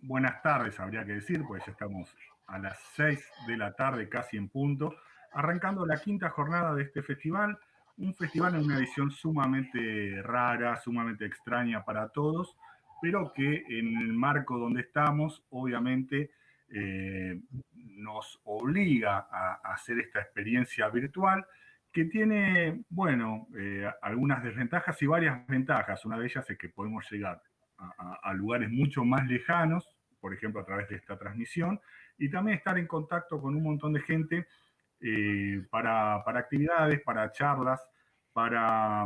buenas tardes, habría que decir, pues ya estamos a las 6 de la tarde, casi en punto, arrancando la quinta jornada de este festival, un festival en una edición sumamente rara, sumamente extraña para todos, pero que en el marco donde estamos, obviamente, nos obliga a hacer esta experiencia virtual que tiene, bueno, algunas desventajas y varias ventajas. Una de ellas es que podemos llegar a lugares mucho más lejanos, por ejemplo, a través de esta transmisión, y también estar en contacto con un montón de gente para actividades, para charlas, para,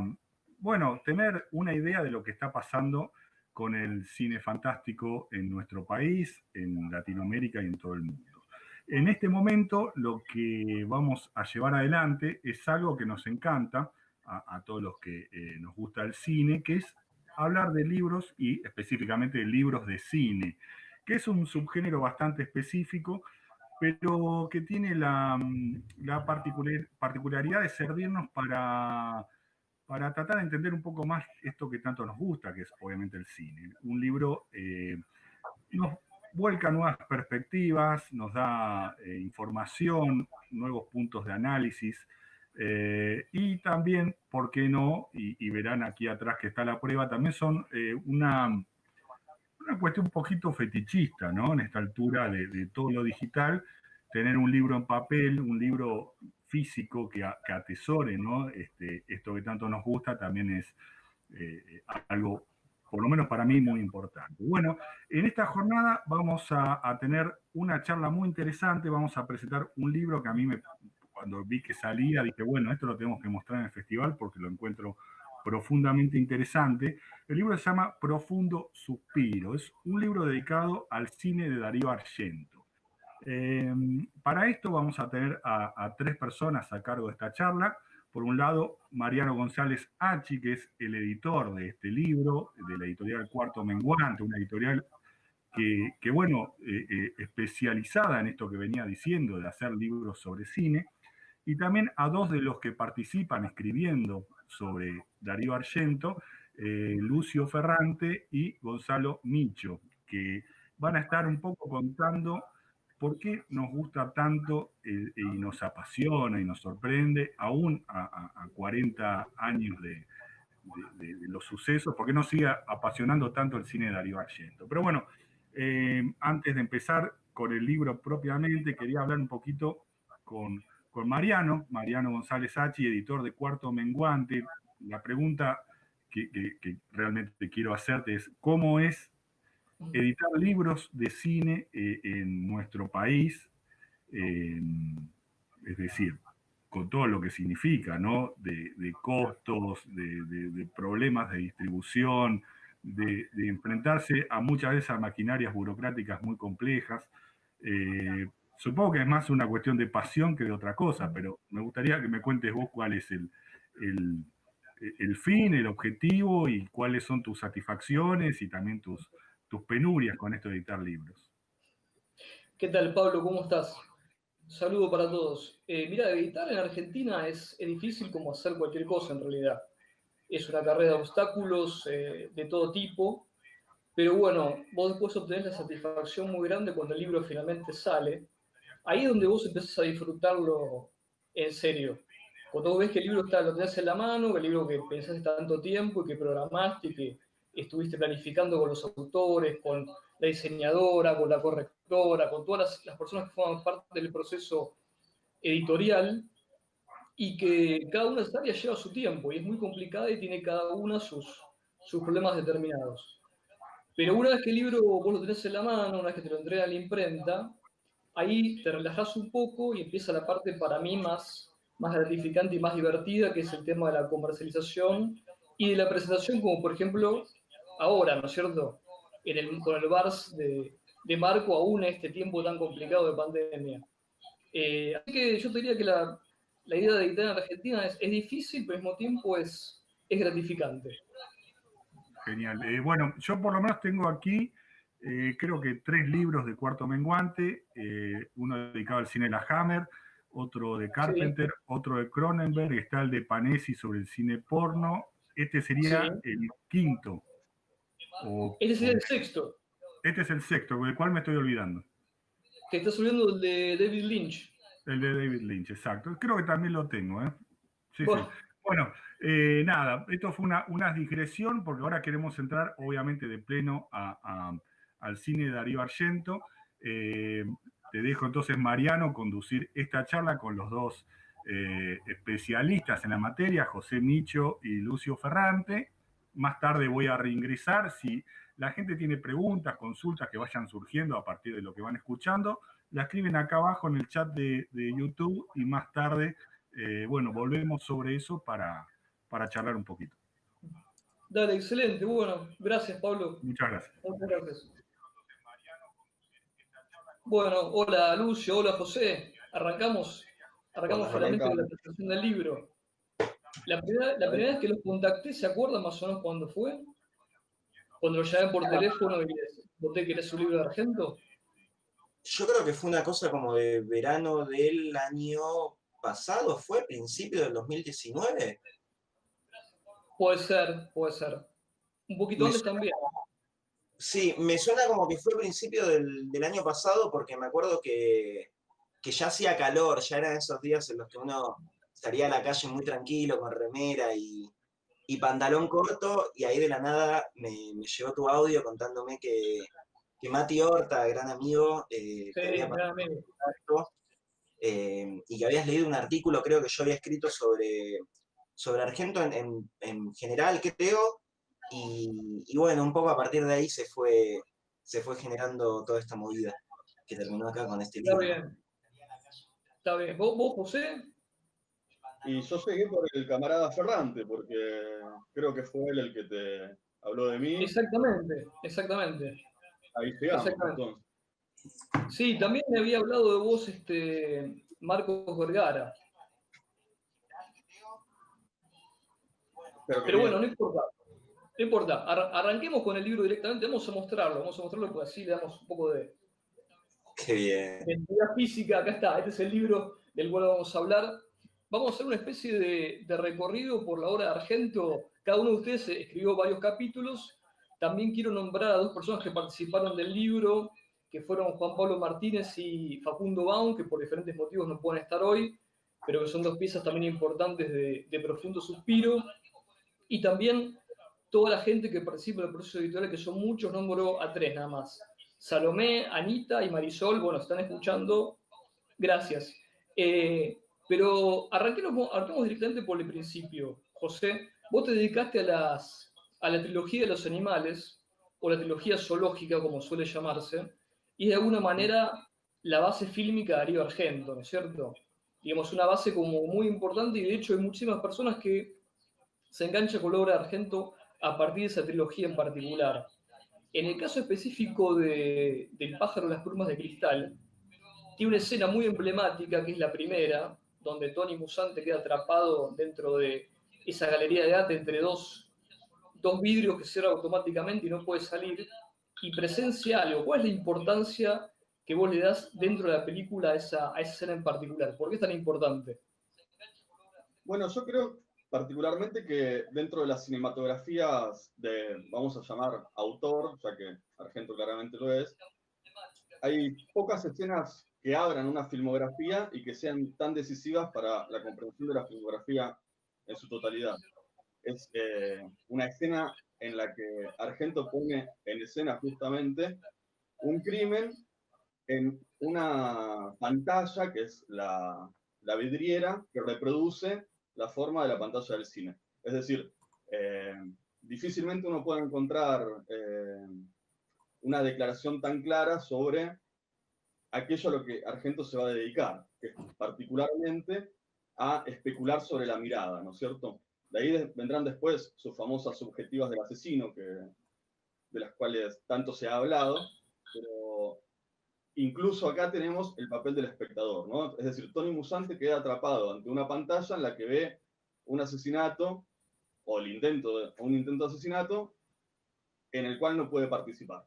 bueno, tener una idea de lo que está pasando con el cine fantástico en nuestro país, en Latinoamérica y en todo el mundo. En este momento lo que vamos a llevar adelante es algo que nos encanta a todos los que nos gusta el cine, que es hablar de libros y específicamente de libros de cine, que es un subgénero bastante específico, pero que tiene la particularidad de servirnos para tratar de entender un poco más esto que tanto nos gusta, que es obviamente el cine. Un libro nos vuelca nuevas perspectivas, nos da información, nuevos puntos de análisis, y también, ¿por qué no? Y verán aquí atrás que está la prueba, también son una cuestión un poquito fetichista, ¿no? En esta altura de todo lo digital, tener un libro en papel, un libro físico que atesore, ¿no? Esto que tanto nos gusta también es algo, por lo menos para mí, muy importante. Bueno, en esta jornada vamos a tener una charla muy interesante, vamos a presentar un libro que a mí cuando vi que salía, dije, bueno, esto lo tenemos que mostrar en el festival porque lo encuentro profundamente interesante. El libro se llama Profundo Suspiro, es un libro dedicado al cine de Darío Argento. Para esto vamos a tener a tres personas a cargo de esta charla. Por un lado, Mariano González Achi, que es el editor de este libro, de la editorial Cuarto Menguante, una editorial que bueno, especializada en esto que venía diciendo, de hacer libros sobre cine, y también a dos de los que participan escribiendo sobre Darío Argento, Lucio Ferrante y Gonzalo Micho, que van a estar un poco contando por qué nos gusta tanto y nos apasiona y nos sorprende, aún a 40 años de los sucesos, por qué nos sigue apasionando tanto el cine de Darío Argento. Pero bueno, antes de empezar con el libro propiamente, quería hablar un poquito con Mariano González Achi, editor de Cuarto Menguante. La pregunta que realmente quiero hacerte es, ¿cómo es editar libros de cine en nuestro país? Eh, es decir, con todo lo que significa, ¿no? De costos, de problemas de distribución, de enfrentarse a muchas veces a maquinarias burocráticas muy complejas. Supongo que es más una cuestión de pasión que de otra cosa, pero me gustaría que me cuentes vos cuál es el, el fin, el objetivo y cuáles son tus satisfacciones y también tus penurias con esto de editar libros. ¿Qué tal, Pablo? ¿Cómo estás? Saludo para todos. Mira, editar en Argentina es difícil como hacer cualquier cosa en realidad. Es una carrera de obstáculos de todo tipo, pero bueno, vos después obtenés la satisfacción muy grande cuando el libro finalmente sale. Ahí es donde vos empezás a disfrutarlo en serio. Cuando vos ves que el libro lo tenés en la mano, que el libro que pensaste tanto tiempo y que programaste y que estuviste planificando con los autores, con la diseñadora, con la correctora, con todas las personas que forman parte del proceso editorial, y que cada una de esas áreas lleva su tiempo y es muy complicada y tiene cada una sus problemas determinados. Pero una vez que el libro vos lo tenés en la mano, una vez que te lo entrega la imprenta, ahí te relajás un poco y empieza la parte para mí más gratificante y más divertida, que es el tema de la comercialización y de la presentación, como por ejemplo ahora, ¿no es cierto? Con el VARS de Marco, aún en este tiempo tan complicado de pandemia. Así que yo te diría que la idea de editar en Argentina es difícil, pero al mismo tiempo es gratificante. Genial. Bueno, yo por lo menos tengo aquí, creo que tres libros de Cuarto Menguante, uno dedicado al cine de la Hammer, otro de Sí, Carpenter, otro de Cronenberg, está el de Panesi sobre el cine porno. Este sí. sería el quinto. O, Ese sería o el sexto. Este es el sexto, del cual me estoy olvidando. Que está subiendo el de David Lynch. El de David Lynch, exacto. Creo que también lo tengo, ¿eh? Sí, sí. Bueno, Bueno, nada, esto fue una digresión porque ahora queremos entrar obviamente de pleno al cine de Darío Argento. Eh, Te dejo entonces, Mariano, conducir esta charla con los dos especialistas en la materia, José Micho y Lucio Ferrante. Más tarde voy a reingresar. Si la gente tiene preguntas, consultas que vayan surgiendo a partir de lo que van escuchando, la escriben acá abajo en el chat de YouTube y más tarde, bueno, volvemos sobre eso para charlar un poquito. dale, excelente. Bueno, gracias, Pablo. Muchas gracias. Muchas gracias. Bueno, hola Lucio, hola José. Arrancamos finalmente con la presentación del libro. La primera vez que los contacté, ¿se acuerdan más o menos cuándo fue? Cuando lo llamé por teléfono y les conté que era su libro de Argento. Yo creo que fue una cosa como de verano del año pasado, ¿fue? ¿Principio del 2019? Puede ser, puede ser. Un poquito Me antes suena, también. sí, me suena como que fue principio del año pasado porque me acuerdo que ya hacía calor, ya eran esos días en los que uno salía a la calle muy tranquilo, con remera y pantalón corto, y ahí de la nada me llegó tu audio contándome que Mati Horta, gran amigo, Sí, te había pasado claramente. contacto, y que habías leído un artículo, creo que yo había escrito sobre Argento en general, creo, y bueno, un poco a partir de ahí se fue generando toda esta movida que terminó acá con este Está libro. bien. Está bien. ¿Vos, José? Y yo llegué por el camarada Ferrante, porque creo que fue él el que te habló de mí. Exactamente, exactamente. Ahí llegamos, Exactamente. entonces. Sí, también me había hablado de vos Marcos Vergara. Pero bueno, no importa. No importa. Arranquemos con el libro directamente. Vamos a mostrarlo porque así le damos un poco de Qué bien. identidad física. Acá está, este es el libro del cual vamos a hablar. Vamos a hacer una especie de recorrido por la obra de Argento. Cada uno de ustedes escribió varios capítulos. También quiero nombrar a dos personas que participaron del libro, que fueron Juan Pablo Martínez y Facundo Baum, que por diferentes motivos no pueden estar hoy, pero que son dos piezas también importantes de profundo suspiro. Y también toda la gente que participa del proceso editorial, que son muchos, nombro a tres nada más. Salomé, Anita y Marisol, bueno, están escuchando, gracias. Pero arranquemos directamente por el principio. José, vos te dedicaste a la trilogía de los animales, o la trilogía zoológica, como suele llamarse, y de alguna manera la base fílmica de Darío Argento, ¿no es cierto? Digamos, una base como muy importante, y de hecho hay muchísimas personas que se engancha con la obra de Argento a partir de esa trilogía en particular. En el caso específico del pájaro de las plumas de cristal, tiene una escena muy emblemática, que es la primera, donde Tony Musante queda atrapado dentro de esa galería de arte entre dos vidrios que cierran automáticamente y no puede salir, y presencia algo. ¿Cuál es la importancia que vos le das dentro de la película a esa escena en particular? ¿Por qué es tan importante? Bueno, yo creo particularmente que dentro de las cinematografías vamos a llamar autor, ya que Argento claramente lo es, hay pocas escenas que abran una filmografía y que sean tan decisivas para la comprensión de la filmografía en su totalidad. Es una escena en la que Argento pone en escena justamente un crimen en una pantalla que es la vidriera que reproduce la forma de la pantalla del cine. Es decir, difícilmente uno puede encontrar una declaración tan clara sobre aquello a lo que Argento se va a dedicar, que es particularmente a especular sobre la mirada, ¿no es cierto? De ahí vendrán después sus famosas subjetivas del asesino, de las cuales tanto se ha hablado, pero incluso acá tenemos el papel del espectador, ¿no? Es decir, Tony Musante queda atrapado ante una pantalla en la que ve un asesinato o un intento de asesinato en el cual no puede participar.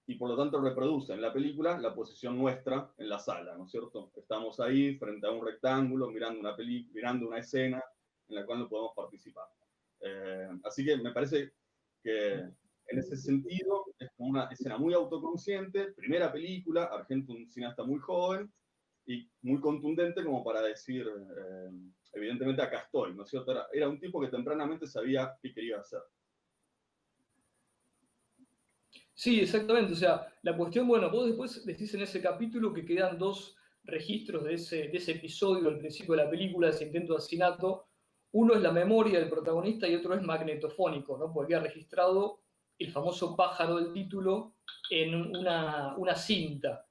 Y por lo tanto reproduce en la película la posición nuestra en la sala, ¿no es cierto? Estamos ahí frente a un rectángulo mirando mirando una escena en la cual no podemos participar. Así que me parece que En ese sentido, es como una escena muy autoconsciente, primera película, Argento un cineasta muy joven y muy contundente como para decir, evidentemente acá estoy, ¿no es cierto? Era un tipo que tempranamente sabía qué quería hacer. Sí, exactamente. O sea, la cuestión, bueno, vos después decís en ese capítulo que quedan dos registros de ese episodio al principio de la película, de ese intento de asesinato. Uno es la memoria del protagonista y otro es magnetofónico, ¿no? Porque había registrado el famoso pájaro del título en una cinta.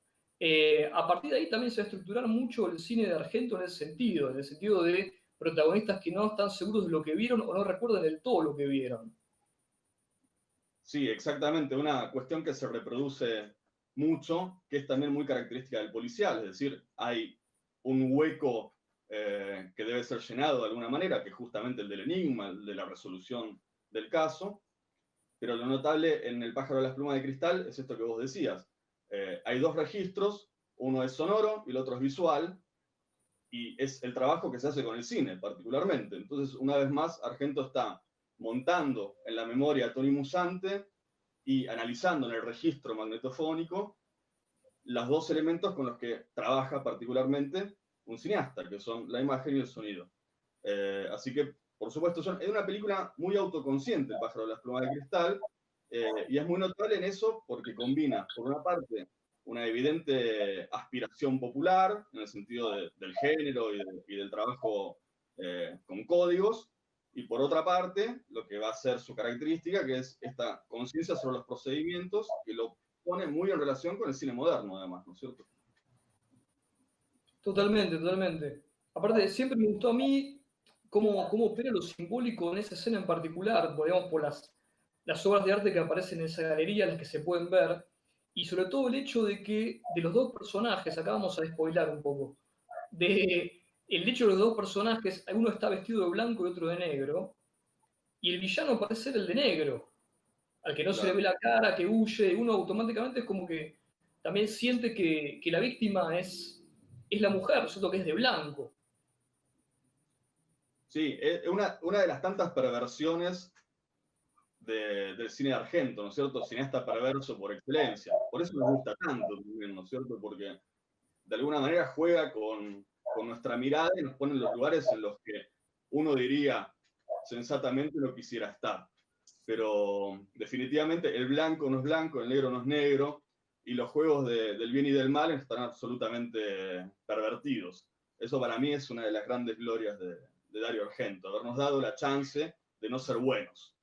A partir de ahí también se va a estructurar mucho el cine de Argento en el sentido de protagonistas que no están seguros de lo que vieron o no recuerdan del todo lo que vieron. Sí, exactamente, una cuestión que se reproduce mucho, que es también muy característica del policial, es decir, hay un hueco que debe ser llenado de alguna manera, que es justamente el del enigma, el de la resolución del caso, pero lo notable en El pájaro de las plumas de cristal es esto que vos decías. Hay dos registros, uno es sonoro y el otro es visual, y es el trabajo que se hace con el cine particularmente. Entonces, una vez más, Argento está montando en la memoria a Tony Musante y analizando en el registro magnetofónico los dos elementos con los que trabaja particularmente un cineasta, que son la imagen y el sonido. Así que, por supuesto, es una película muy autoconsciente, El pájaro de las plumas de cristal, y es muy notable en eso porque combina, por una parte, una evidente aspiración popular, en el sentido del género y del trabajo con códigos, y por otra parte, lo que va a ser su característica, que es esta conciencia sobre los procedimientos, que lo pone muy en relación con el cine moderno, además, ¿no es cierto? Totalmente, totalmente. Aparte, siempre me gustó a mí cómo opera lo simbólico en esa escena en particular, digamos, por las obras de arte que aparecen en esa galería, las que se pueden ver, y sobre todo el hecho de que de los dos personajes, acá vamos a spoilar un poco, el hecho de los dos personajes, uno está vestido de blanco y otro de negro, y el villano parece ser el de negro, al que no se le Claro. ve la cara, que huye, uno automáticamente es como que también siente que la víctima es la mujer, ¿cierto? Que es de blanco. Sí, es una de las tantas perversiones del cine de Argento, ¿no es cierto? Cineasta perverso por excelencia. Por eso me gusta tanto también, ¿no es cierto? Porque de alguna manera juega con nuestra mirada y nos pone en los lugares en los que uno diría sensatamente no quisiera estar. Pero definitivamente el blanco no es blanco, el negro no es negro, y los juegos del bien y del mal están absolutamente pervertidos. Eso para mí es una de las grandes glorias de Dario Argento, habernos dado la chance de no ser buenos.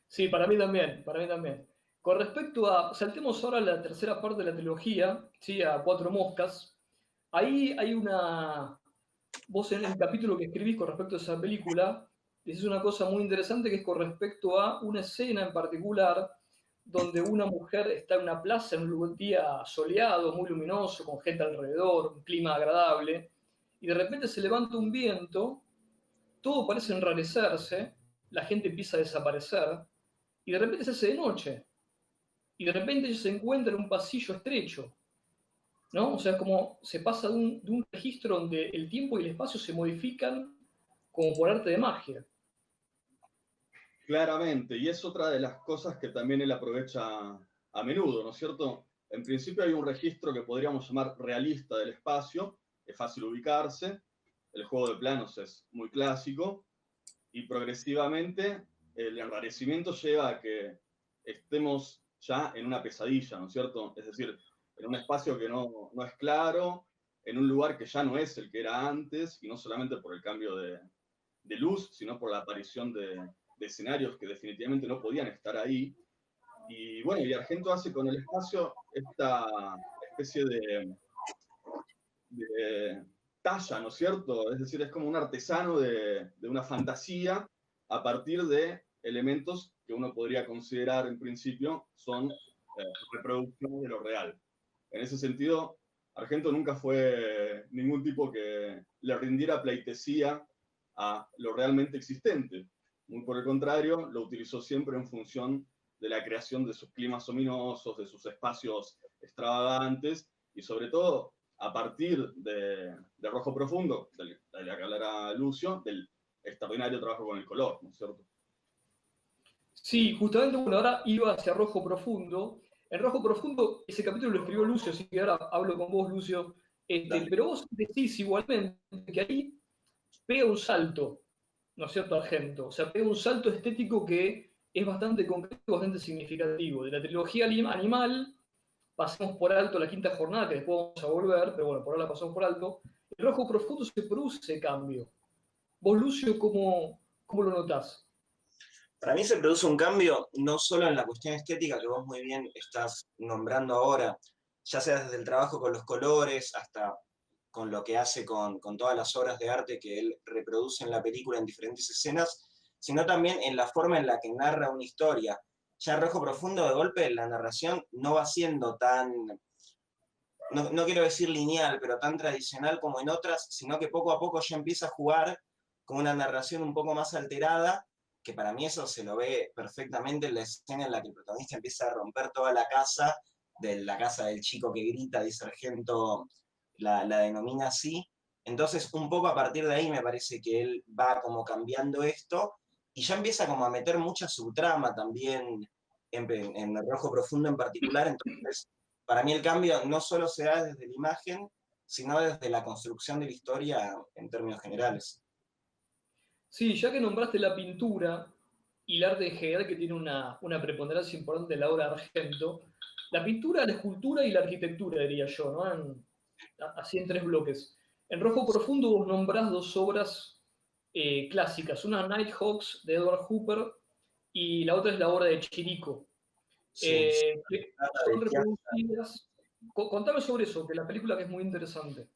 Sí, para mí también, para mí también. Con respecto a, saltemos ahora a la tercera parte de la trilogía, ¿sí? A Cuatro Moscas. Ahí hay vos en el capítulo que escribís con respecto a esa película, decís una cosa muy interesante que es con respecto a una escena en particular donde una mujer está en una plaza en un día soleado, muy luminoso, con gente alrededor, un clima agradable, y de repente se levanta un viento, todo parece enrarecerse, la gente empieza a desaparecer, y de repente se hace de noche, y de repente ella se encuentra en un pasillo estrecho, ¿no? O sea, es como se pasa de un registro donde el tiempo y el espacio se modifican como por arte de magia. Claramente, y es otra de las cosas que también él aprovecha a menudo, ¿no es cierto? En principio hay un registro que podríamos llamar realista del espacio, es fácil ubicarse, el juego de planos es muy clásico, y progresivamente el enrarecimiento lleva a que estemos ya en una pesadilla, ¿no es cierto? Es decir, en un espacio que no es claro, en un lugar que ya no es el que era antes, y no solamente por el cambio de luz, sino por la aparición de escenarios que definitivamente no podían estar ahí. Y bueno, y Argento hace con el espacio esta especie de talla, ¿no es cierto? Es decir, es como un artesano de una fantasía a partir de elementos que uno podría considerar en principio son reproducciones de lo real. En ese sentido, Argento nunca fue ningún tipo que le rindiera pleitesía a lo realmente existente. Muy por el contrario, lo utilizó siempre en función de la creación de sus climas ominosos, de sus espacios extravagantes y sobre todo a partir de Rojo Profundo, de la que hablará Lucio, del extraordinario trabajo con el color, ¿no es cierto? Sí, justamente, bueno, ahora iba hacia Rojo Profundo. En Rojo Profundo, ese capítulo lo escribió Lucio, así que ahora hablo con vos, Lucio. Dale. Pero vos decís igualmente que ahí pega un salto, ¿no es cierto, Argento? O sea, pega un salto estético que es bastante concreto y bastante significativo. De la trilogía Animal, pasamos por alto la quinta jornada, que después vamos a volver, pero bueno, por ahora la pasamos por alto. En Rojo Profundo se produce ese cambio. Vos, Lucio, ¿cómo lo notás? Para mí se produce un cambio no solo en la cuestión estética que vos muy bien estás nombrando ahora, ya sea desde el trabajo con los colores hasta con lo que hace con todas las obras de arte que él reproduce en la película en diferentes escenas, sino también en la forma en la que narra una historia. Ya Rojo Profundo, de golpe, la narración no va siendo tan, no quiero decir lineal, pero tan tradicional como en otras, sino que poco a poco ya empieza a jugar con una narración un poco más alterada, que para mí eso se lo ve perfectamente en la escena en la que el protagonista empieza a romper toda la casa, de la casa del chico que grita, dice Sargento, la denomina así. Entonces, un poco a partir de ahí me parece que él va como cambiando esto y ya empieza como a meter mucha subtrama también en el Rojo Profundo en particular. Entonces, para mí el cambio no solo se da desde la imagen, sino desde la construcción de la historia en términos generales. Sí, ya que nombraste la pintura y el arte en general, que tiene una preponderancia importante en la obra de Argento, la pintura, la escultura y la arquitectura, diría yo, ¿no? Así en tres bloques. En Rojo Profundo vos nombrás dos obras clásicas, una Nighthawks de Edward Hooper y la otra es la obra de Chirico, Sí, que nada son de teatro. reproducidas. Contame sobre eso, que la película que es muy interesante.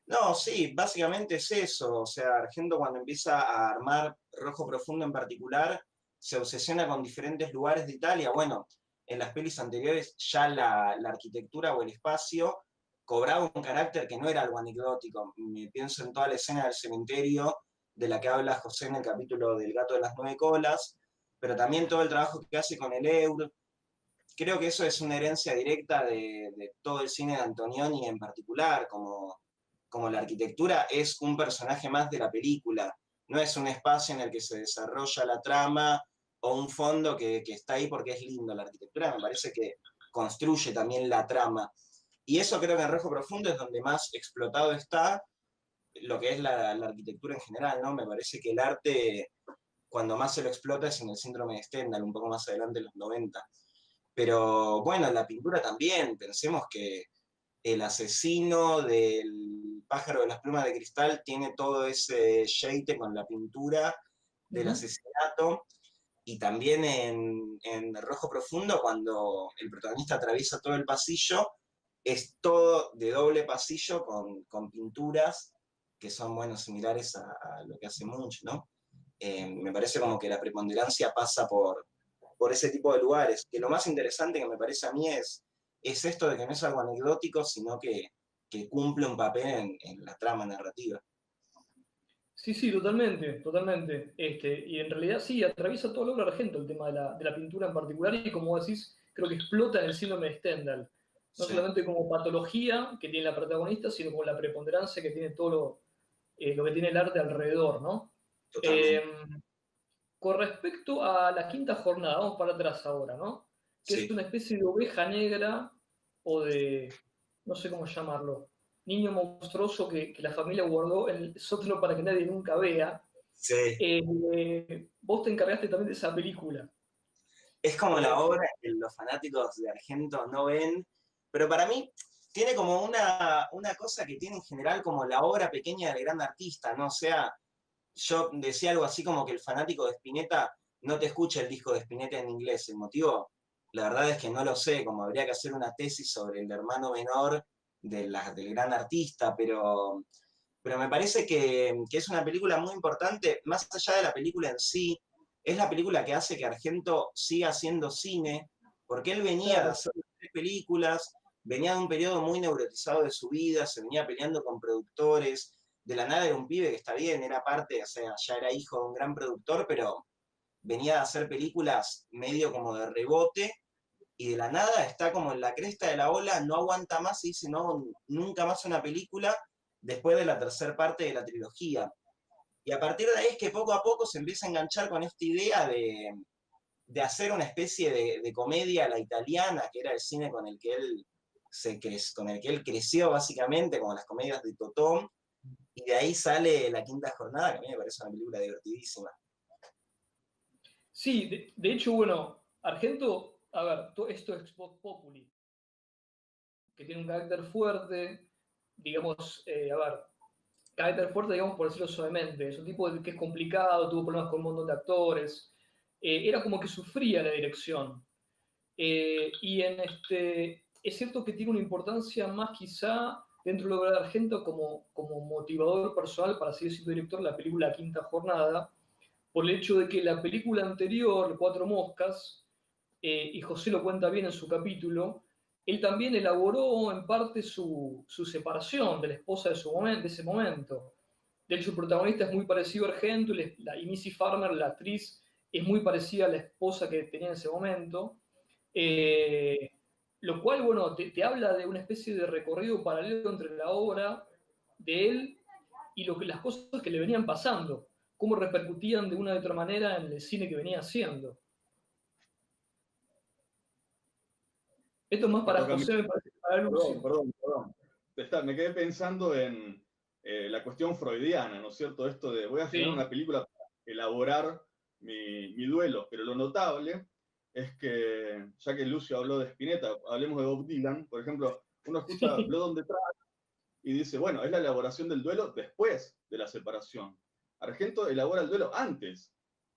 No, sí, básicamente es eso. O sea, Argento cuando empieza a armar Rojo Profundo en particular, se obsesiona con diferentes lugares de Italia. Bueno, en las pelis anteriores ya la arquitectura o el espacio cobraba un carácter que no era algo anecdótico. Me pienso en toda la escena del cementerio de la que habla José en el capítulo del gato de las 9 colas, pero también todo el trabajo que hace con el Eur. Creo que eso es una herencia directa de todo el cine de Antonioni en particular, como la arquitectura es un personaje más de la película, no es un espacio en el que se desarrolla la trama o un fondo que está ahí porque es lindo. La arquitectura me parece que construye también la trama. Y eso creo que en Rojo Profundo es donde más explotado está lo que es la arquitectura en general, ¿no? Me parece que el arte, cuando más se lo explota, es en el síndrome de Stendhal, un poco más adelante, en los 90. Pero bueno, en la pintura también, pensemos que el asesino del pájaro de las plumas de cristal tiene todo ese sheite con la pintura del asesinato, y también en Rojo Profundo, cuando el protagonista atraviesa todo el pasillo, es todo de doble pasillo con pinturas que son, bueno, similares a lo que hace Munch, ¿no? Me parece como que la preponderancia pasa por ese tipo de lugares, que lo más interesante que me parece a mí es esto de que no es algo anecdótico, sino que cumple un papel en la trama narrativa. Sí, sí, totalmente, totalmente. Y en realidad sí, atraviesa toda la obra de Argento el tema de la pintura en particular y como decís, creo que explota en el síndrome de Stendhal. No Sí, solamente como patología que tiene la protagonista, sino como la preponderancia que tiene todo lo que tiene el arte alrededor, ¿no? Eh, totalmente. con respecto a la quinta jornada, vamos para atrás ahora, ¿no? Que es Sí. una especie de oveja negra o de, no sé cómo llamarlo, niño monstruoso que la familia guardó en el sótano para que nadie nunca vea. Sí. Vos te encargaste también de esa película. Es como Eh, la obra que los fanáticos de Argento no ven, pero para mí tiene como una cosa que tiene en general como la obra pequeña del gran artista, ¿no? O sea, yo decía algo así como que el fanático de Spinetta no te escucha el disco de Spinetta en inglés. El motivo, la verdad es que no lo sé, como habría que hacer una tesis sobre el hermano menor del gran artista, pero me parece que es una película muy importante, más allá de la película en sí, es la película que hace que Argento siga haciendo cine, porque él venía de claro, hacer 3 películas, venía de un periodo muy neurotizado de su vida, se venía peleando con productores, de la nada era un pibe que está bien, era parte, o sea, ya era hijo de un gran productor, pero venía de hacer películas medio como de rebote, y de la nada está como en la cresta de la ola, no aguanta más y dice, no, nunca más una película, después de la tercera parte de la trilogía. Y a partir de ahí es que poco a poco se empieza a enganchar con esta idea de hacer una especie de comedia a la italiana, que era el cine con el que él creció básicamente, como las comedias de Totò, y de ahí sale La Quinta Jornada, que a mí me parece una película divertidísima. Sí, de hecho, bueno, Argento, a ver, esto es Vox Populi, que tiene un carácter fuerte, digamos, a ver, carácter fuerte, digamos, por decirlo suavemente. Es un tipo que es complicado, tuvo problemas con un montón de actores. Era como que sufría la dirección. Es cierto que tiene una importancia más quizá dentro de lo de Argento como motivador personal para seguir siendo director de la película Quinta Jornada, por el hecho de que la película anterior, Cuatro Moscas, y José lo cuenta bien en su capítulo, él también elaboró en parte su separación de la esposa de ese momento. De hecho, el protagonista es muy parecido a Argento y Missy Farmer, la actriz, es muy parecida a la esposa que tenía en ese momento. Eh, lo cual, bueno, te habla de una especie de recorrido paralelo entre la obra de él y las cosas que le venían pasando, cómo repercutían de una u otra manera en el cine que venía haciendo. Esto es más para José, me parece, para Lucio. Perdón. Me quedé pensando en la cuestión freudiana, ¿no es cierto? Esto de voy a filmar una película para elaborar mi duelo, pero lo notable es que, ya que Lucio habló de Spinetta, hablemos de Bob Dylan, por ejemplo, uno escucha Blood on the Track y dice, bueno, es la elaboración del duelo después de la separación. Argento elabora el duelo antes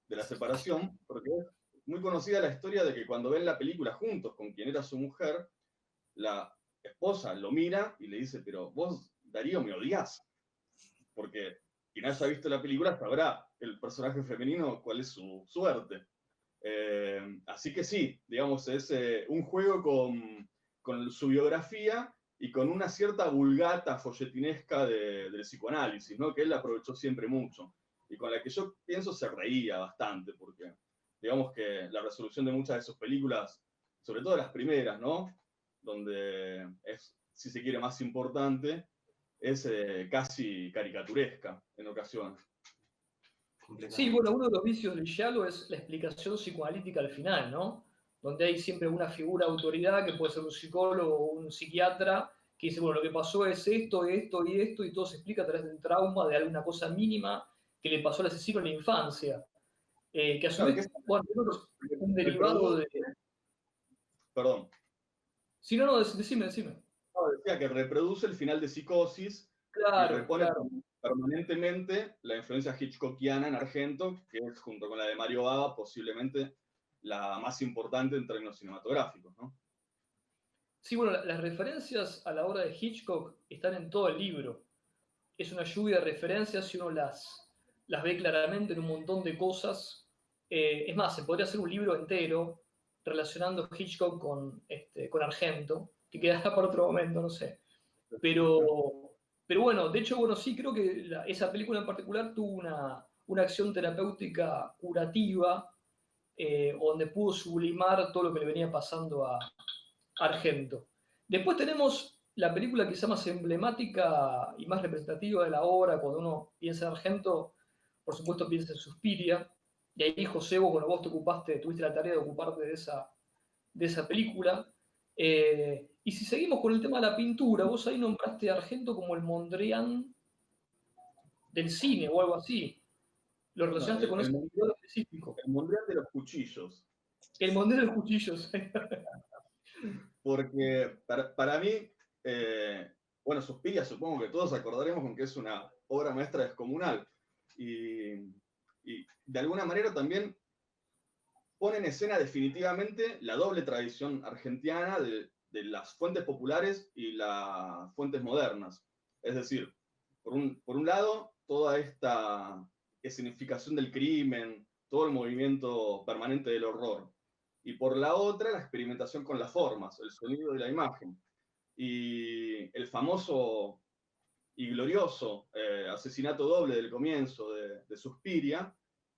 de la separación, porque es muy conocida la historia de que cuando ven la película juntos con quien era su mujer, la esposa lo mira y le dice, pero vos, Darío, me odias. Porque quien haya visto la película sabrá el personaje femenino cuál es su suerte. Así que sí, digamos, es un juego con su biografía y con una cierta vulgata folletinesca del psicoanálisis, ¿no? Que él aprovechó siempre mucho y con la que yo pienso se reía bastante, porque digamos que la resolución de muchas de sus películas, sobre todo las primeras, ¿no? Donde es, si se quiere, más importante, es casi caricaturesca en ocasiones. Sí, bueno, uno de los vicios del giallo es la explicación psicoanalítica al final, ¿no? Donde hay siempre una figura de autoridad que puede ser un psicólogo o un psiquiatra que dice, bueno, lo que pasó es esto, esto y esto, y todo se explica a través de un trauma, de alguna cosa mínima que le pasó al asesino en la infancia. Que a su vez, bueno, es un derivado de... Perdón. Sí, no, decime. No, decía que reproduce el final de Psicosis y repone permanentemente la influencia hitchcockiana en Argento, que es, junto con la de Mario Bava, posiblemente la más importante en términos cinematográficos, ¿no? Sí, bueno, las referencias a la obra de Hitchcock están en todo el libro. Es una lluvia de referencias y uno las ve claramente en un montón de cosas. Es más, se podría hacer un libro entero relacionando Hitchcock con Argento, que quedará para otro momento, no sé. Pero bueno, de hecho, bueno, sí, creo que esa película en particular tuvo una acción terapéutica curativa, donde pudo sublimar todo lo que le venía pasando a Argento. Después tenemos la película quizá más emblemática y más representativa de la obra, cuando uno piensa en Argento, por supuesto piensa en Suspiria, y ahí, José, vos tuviste la tarea de ocuparte de esa película. Y si seguimos con el tema de la pintura, vos ahí nombraste a Argento como el Mondrian del cine o algo así. Lo relacionaste con ese periodo específico. El Mondrian de los cuchillos. El Mondrian de los cuchillos. Porque para mí, bueno, Suspiria supongo que todos acordaremos con que es una obra maestra descomunal. Y de alguna manera también pone en escena definitivamente la doble tradición argentina de las fuentes populares y las fuentes modernas. Es decir, por un lado, toda esta escenificación del crimen, todo el movimiento permanente del horror. Y por la otra, la experimentación con las formas, el sonido y la imagen. Y el famoso y glorioso asesinato doble del comienzo de Suspiria,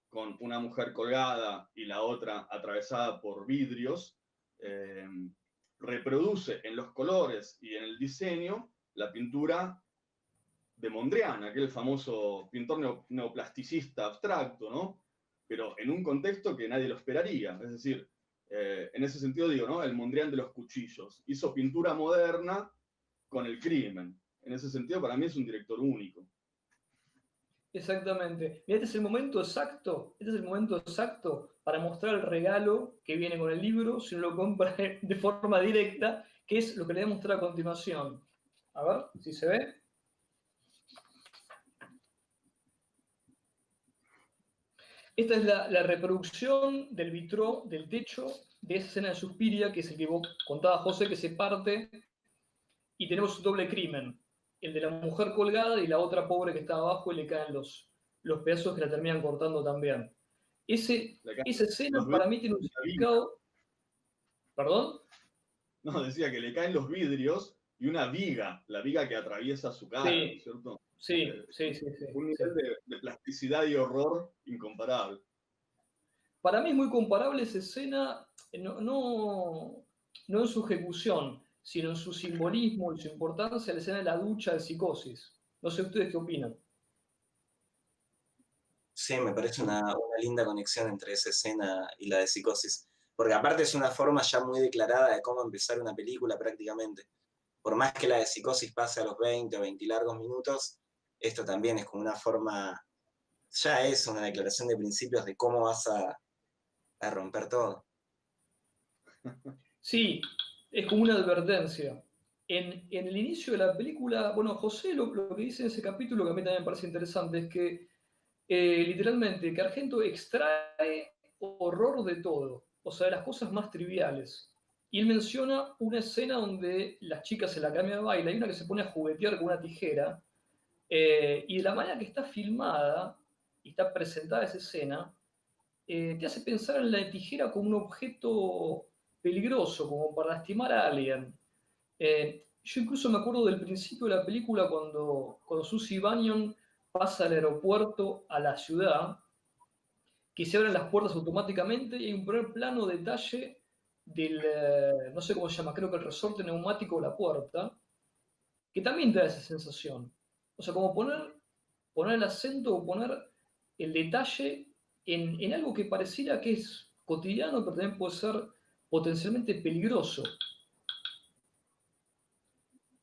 con una mujer colgada y la otra atravesada por vidrios, reproduce en los colores y en el diseño la pintura de Mondrian, aquel famoso pintor neoplasticista abstracto, ¿no? pero en un contexto que nadie lo esperaría. Es decir, en ese sentido digo, ¿no? El Mondrian de los cuchillos. Hizo pintura moderna con el crimen. En ese sentido, para mí es un director único. Exactamente. Mira, este es el momento exacto, para mostrar el regalo que viene con el libro, si uno lo compra de forma directa, que es lo que le voy a mostrar a continuación. A ver si se ve. Esta es la reproducción del vitró del techo de esa escena de Suspiria, que es el que vos contaba, José, que se parte y tenemos un doble crimen. El de la mujer colgada y la otra pobre que está abajo y le caen los pedazos que la terminan cortando también. Esa escena para mí tiene un significado... ¿Perdón? No, decía que le caen los vidrios y una viga, la viga que atraviesa su cara, Sí, ¿no es cierto? Sí. Un nivel de plasticidad y horror incomparable. Para mí es muy comparable esa escena, no en su ejecución, sino en su simbolismo y su importancia, la escena de la ducha de Psicosis. No sé ustedes qué opinan. Sí, me parece una linda conexión entre esa escena y la de Psicosis. Porque aparte es una forma ya muy declarada de cómo empezar una película prácticamente. Por más que la de Psicosis pase a los 20 o 20 largos minutos, esto también es como una forma, ya es una declaración de principios de cómo vas a romper todo. Sí, es como una advertencia. En el inicio de la película, bueno, José lo que dice en ese capítulo, que a mí también me parece interesante, es que literalmente que Argento extrae horror de todo, o sea, de las cosas más triviales. Y él menciona una escena donde las chicas se la cambia de baile, hay una que se pone a juguetear con una tijera, y de la manera que está filmada y está presentada esa escena, te hace pensar en la tijera como un objeto peligroso, como para lastimar a alguien. Yo incluso me acuerdo del principio de la película cuando Susie Bannion pasa al aeropuerto a la ciudad, que se abren las puertas automáticamente y hay un primer plano detalle del, no sé cómo se llama, creo que el resorte neumático de la puerta, que también te da esa sensación. O sea, como poner el acento o poner el detalle en algo que pareciera que es cotidiano, pero también puede ser potencialmente peligroso.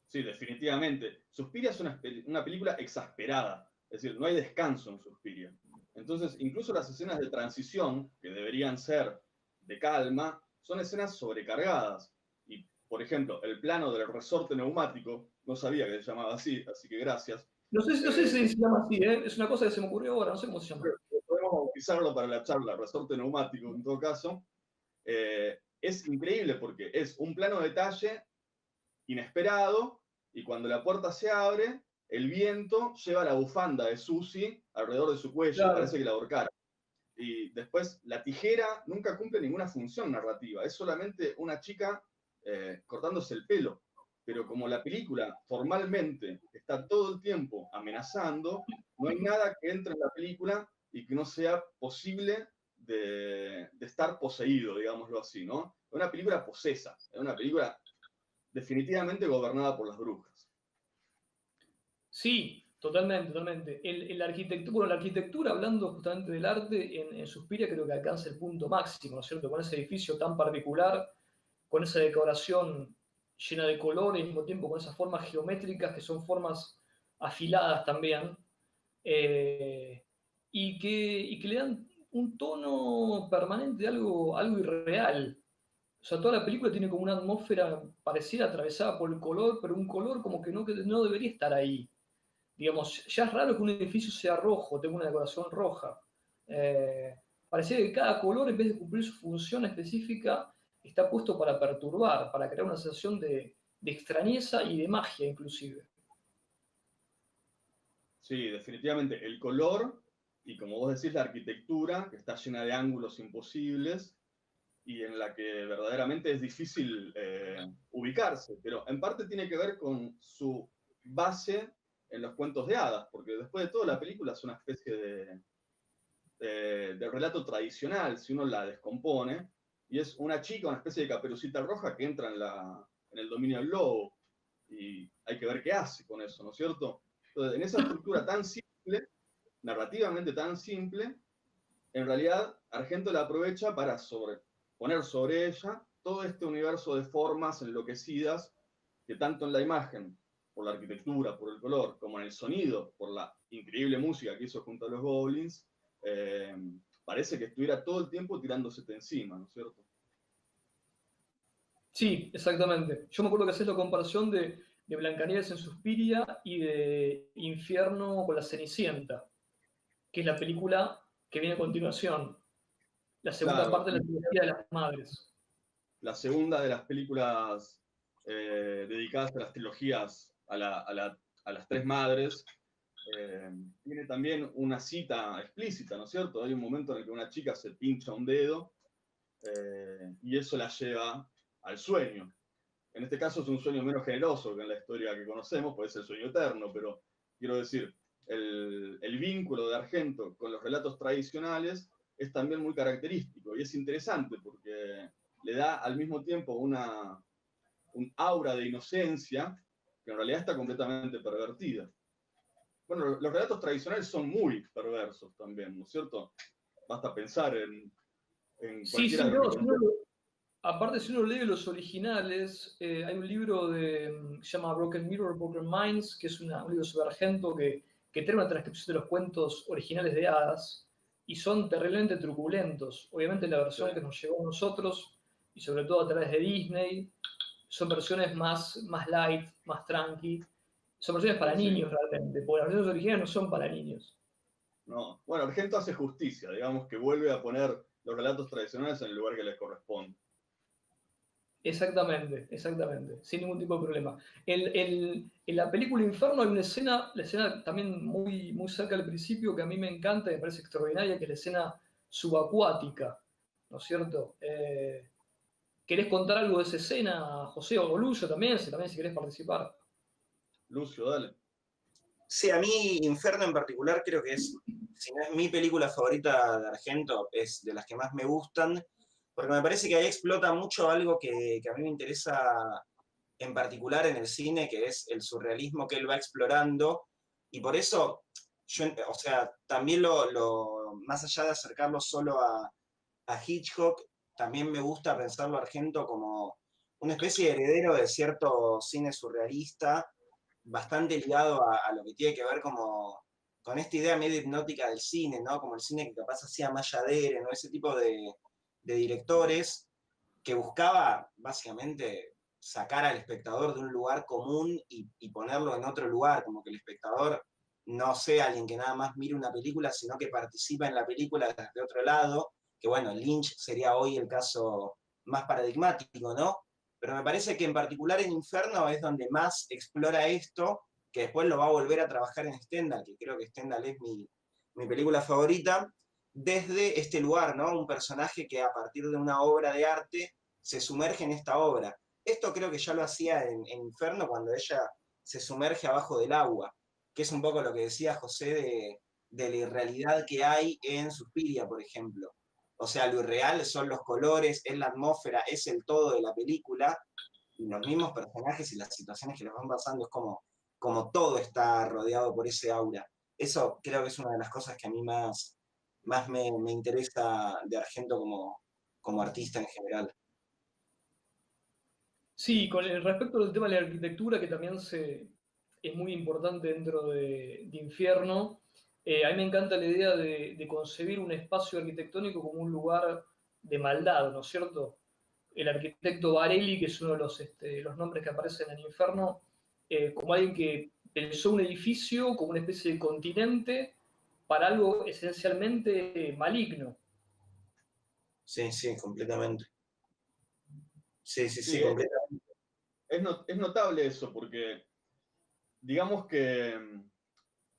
Sí, definitivamente. Suspiria es una película exasperada, es decir, no hay descanso en Suspiria. Entonces, incluso las escenas de transición, que deberían ser de calma, son escenas sobrecargadas. Y, por ejemplo, el plano del resorte neumático, no sabía que se llamaba así que gracias. No sé si se llama así, ¿eh? Es una cosa que se me ocurrió ahora, no sé cómo se llama. Podemos bautizarlo para la charla, resorte neumático en todo caso. Es increíble porque es un plano de detalle inesperado, y cuando la puerta se abre, el viento lleva la bufanda de Susie alrededor de su cuello, Claro. parece que la ahorcara. Y después la tijera nunca cumple ninguna función narrativa, es solamente una chica cortándose el pelo. Pero como la película formalmente está todo el tiempo amenazando, no hay nada que entre en la película y que no sea posible de estar poseído, digámoslo así, ¿no? Es una película posesa, es una película definitivamente gobernada por las brujas. Sí, totalmente. La arquitectura, hablando justamente del arte, en Suspiria creo que alcanza el punto máximo, ¿no es cierto? Con ese edificio tan particular, con esa decoración llena de color y al mismo tiempo con esas formas geométricas que son formas afiladas también, y que le dan un tono permanente de algo irreal. O sea, toda la película tiene como una atmósfera parecida atravesada por el color, pero un color como que no debería estar ahí. Digamos, ya es raro que un edificio sea rojo, tenga una decoración roja. Parecía que cada color, en vez de cumplir su función específica, está puesto para perturbar, para crear una sensación de extrañeza y de magia, inclusive. Sí, definitivamente. El color y, como vos decís, la arquitectura, que está llena de ángulos imposibles y en la que verdaderamente es difícil ubicarse, pero en parte tiene que ver con su base en los cuentos de hadas, porque después de todo la película es una especie de relato tradicional, si uno la descompone, y es una chica, una especie de Caperucita Roja que entra en el dominio del lobo, y hay que ver qué hace con eso, ¿no es cierto? Entonces, en esa estructura tan simple, narrativamente tan simple, en realidad Argento la aprovecha para poner sobre ella todo este universo de formas enloquecidas que tanto en la imagen, por la arquitectura, por el color, como en el sonido, por la increíble música que hizo junto a los Goblins, parece que estuviera todo el tiempo tirándose encima, ¿no es cierto? Sí, exactamente. Yo me acuerdo que haces la comparación de Blancanieves en Suspiria y de Infierno con la Cenicienta, que es la película que viene a continuación, la segunda Claro, parte de la trilogía de las madres. la segunda de las películas dedicadas a las trilogías a las tres madres, tiene también una cita explícita, ¿no es cierto? Hay un momento en el que una chica se pincha un dedo y eso la lleva al sueño. En este caso es un sueño menos generoso que en la historia que conocemos, puede ser el sueño eterno, pero quiero decir, el vínculo de Argento con los relatos tradicionales es también muy característico y es interesante porque le da al mismo tiempo un aura de inocencia que en realidad está completamente pervertida. Bueno, los relatos tradicionales son muy perversos también, ¿no es cierto? Basta pensar en Sí, cualquiera sí, de los no, que contemos. aparte si uno lee los originales, hay un libro que se llama Broken Mirror, Broken Minds, que es un libro sobre Argento que tiene una transcripción de los cuentos originales de hadas y son terriblemente truculentos. Obviamente la versión Sí. que nos llegó a nosotros y sobre todo a través de Disney son versiones más light, más tranqui. Son versiones para Sí. niños realmente, porque las versiones originales no son para niños. No. Bueno, Argento hace justicia, digamos que vuelve a poner los relatos tradicionales en el lugar que les corresponde. Exactamente, exactamente, sin ningún tipo de problema. En la película Inferno hay una escena, la escena también muy cerca del principio, que a mí me encanta y me parece extraordinaria, que es la escena subacuática, ¿no es cierto? ¿Querés contar algo de esa escena, José o Lucio también, si querés participar? Lucio, dale. Sí, a mí Inferno en particular creo que es, si no es mi película favorita de Argento, es de las que más me gustan, porque me parece que ahí explota mucho algo que a mí me interesa en particular en el cine, que es el surrealismo que él va explorando, y por eso, yo, o sea, también más allá de acercarlo solo a Hitchcock, también me gusta pensarlo a Argento como una especie de heredero de cierto cine surrealista, bastante ligado a lo que tiene que ver como con esta idea medio hipnótica del cine, ¿no? Como el cine que capaz hacía Maya Dere, ¿no? Ese tipo de directores que buscaba básicamente sacar al espectador de un lugar común y ponerlo en otro lugar, como que el espectador no sea alguien que nada más mire una película, sino que participa en la película desde otro lado, que bueno, Lynch sería hoy el caso más paradigmático, ¿no? Pero me parece que en particular en Inferno es donde más explora esto, que después lo va a volver a trabajar en Stendhal, que creo que Stendhal es mi película favorita, desde este lugar, ¿no? Un personaje que a partir de una obra de arte se sumerge en esta obra. Esto creo que ya lo hacía en Inferno cuando ella se sumerge abajo del agua, que es un poco lo que decía José de la irrealidad que hay en Suspiria, por ejemplo. O sea, lo irreal son los colores, es la atmósfera, es el todo de la película, y los mismos personajes y las situaciones que les van pasando, es como todo está rodeado por ese aura. Eso creo que es una de las cosas que a mí más me interesa de Argento como artista en general. Sí, con el respecto del tema de la arquitectura, que también es muy importante dentro de Infierno, a mí me encanta la idea de concebir un espacio arquitectónico como un lugar de maldad, ¿no es cierto? El arquitecto Barelli, que es uno de los nombres que aparecen en Inferno, como alguien que pensó un edificio como una especie de continente para algo esencialmente maligno. Sí, sí, completamente. Sí, sí, Sí, sí, completamente. es notable eso, porque digamos que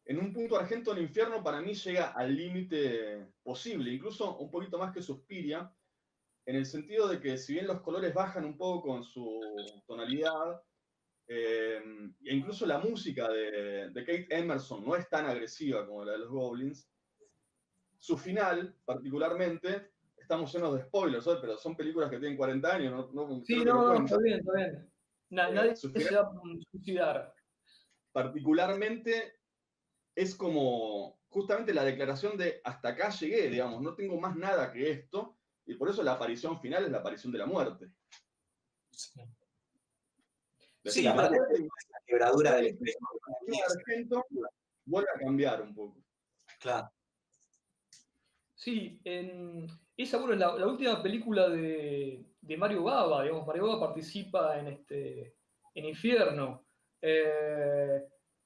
en un punto Argento en Infierno para mí llega al límite posible, incluso un poquito más que Suspiria, en el sentido de que si bien los colores bajan un poco con su tonalidad, e incluso la música de Kate Emerson no es tan agresiva como la de los Goblins, su final, particularmente, estamos llenos de spoilers, ¿sabes? Pero son películas que tienen 40 años, Sí, creo que no no, cuentan. está bien, está bien. Nadie Su se final, va a suicidar. particularmente, es como justamente la declaración de hasta acá llegué, digamos, no tengo más nada que esto, y por eso la aparición final es la aparición de la muerte. Sí, Sí, aparte pero de la quebradura del El espejo. Argento vuelve a cambiar un poco. Claro. sí, esa bueno, es la última película de Mario Bava, digamos, Mario Bava participa en Infierno.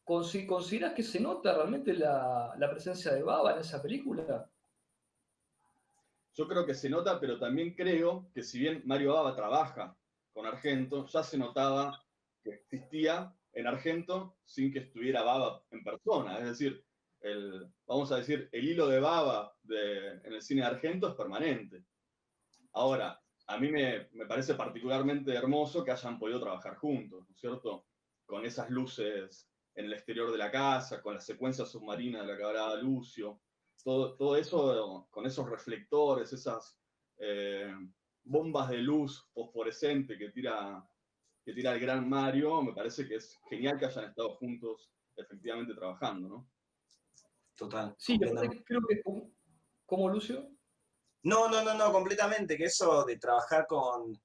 ¿Considerás que se nota realmente la presencia de Bava en esa película? Yo creo que se nota, pero también creo que si bien Mario Bava trabaja con Argento, ya se notaba que existía en Argento sin que estuviera Bava en persona. Es decir, vamos a decir, el hilo de Bava en el cine de Argento es permanente. Ahora, a mí me parece particularmente hermoso que hayan podido trabajar juntos, ¿no es cierto? Con esas luces en el exterior de la casa, con la secuencia submarina de la que hablaba Lucio, todo eso con esos reflectores, esas bombas de luz fosforescente que tira el gran Mario, me parece que es genial que hayan estado juntos efectivamente trabajando, ¿no? Total. Sí, aparte creo que como Lucio. No, completamente, que eso de trabajar con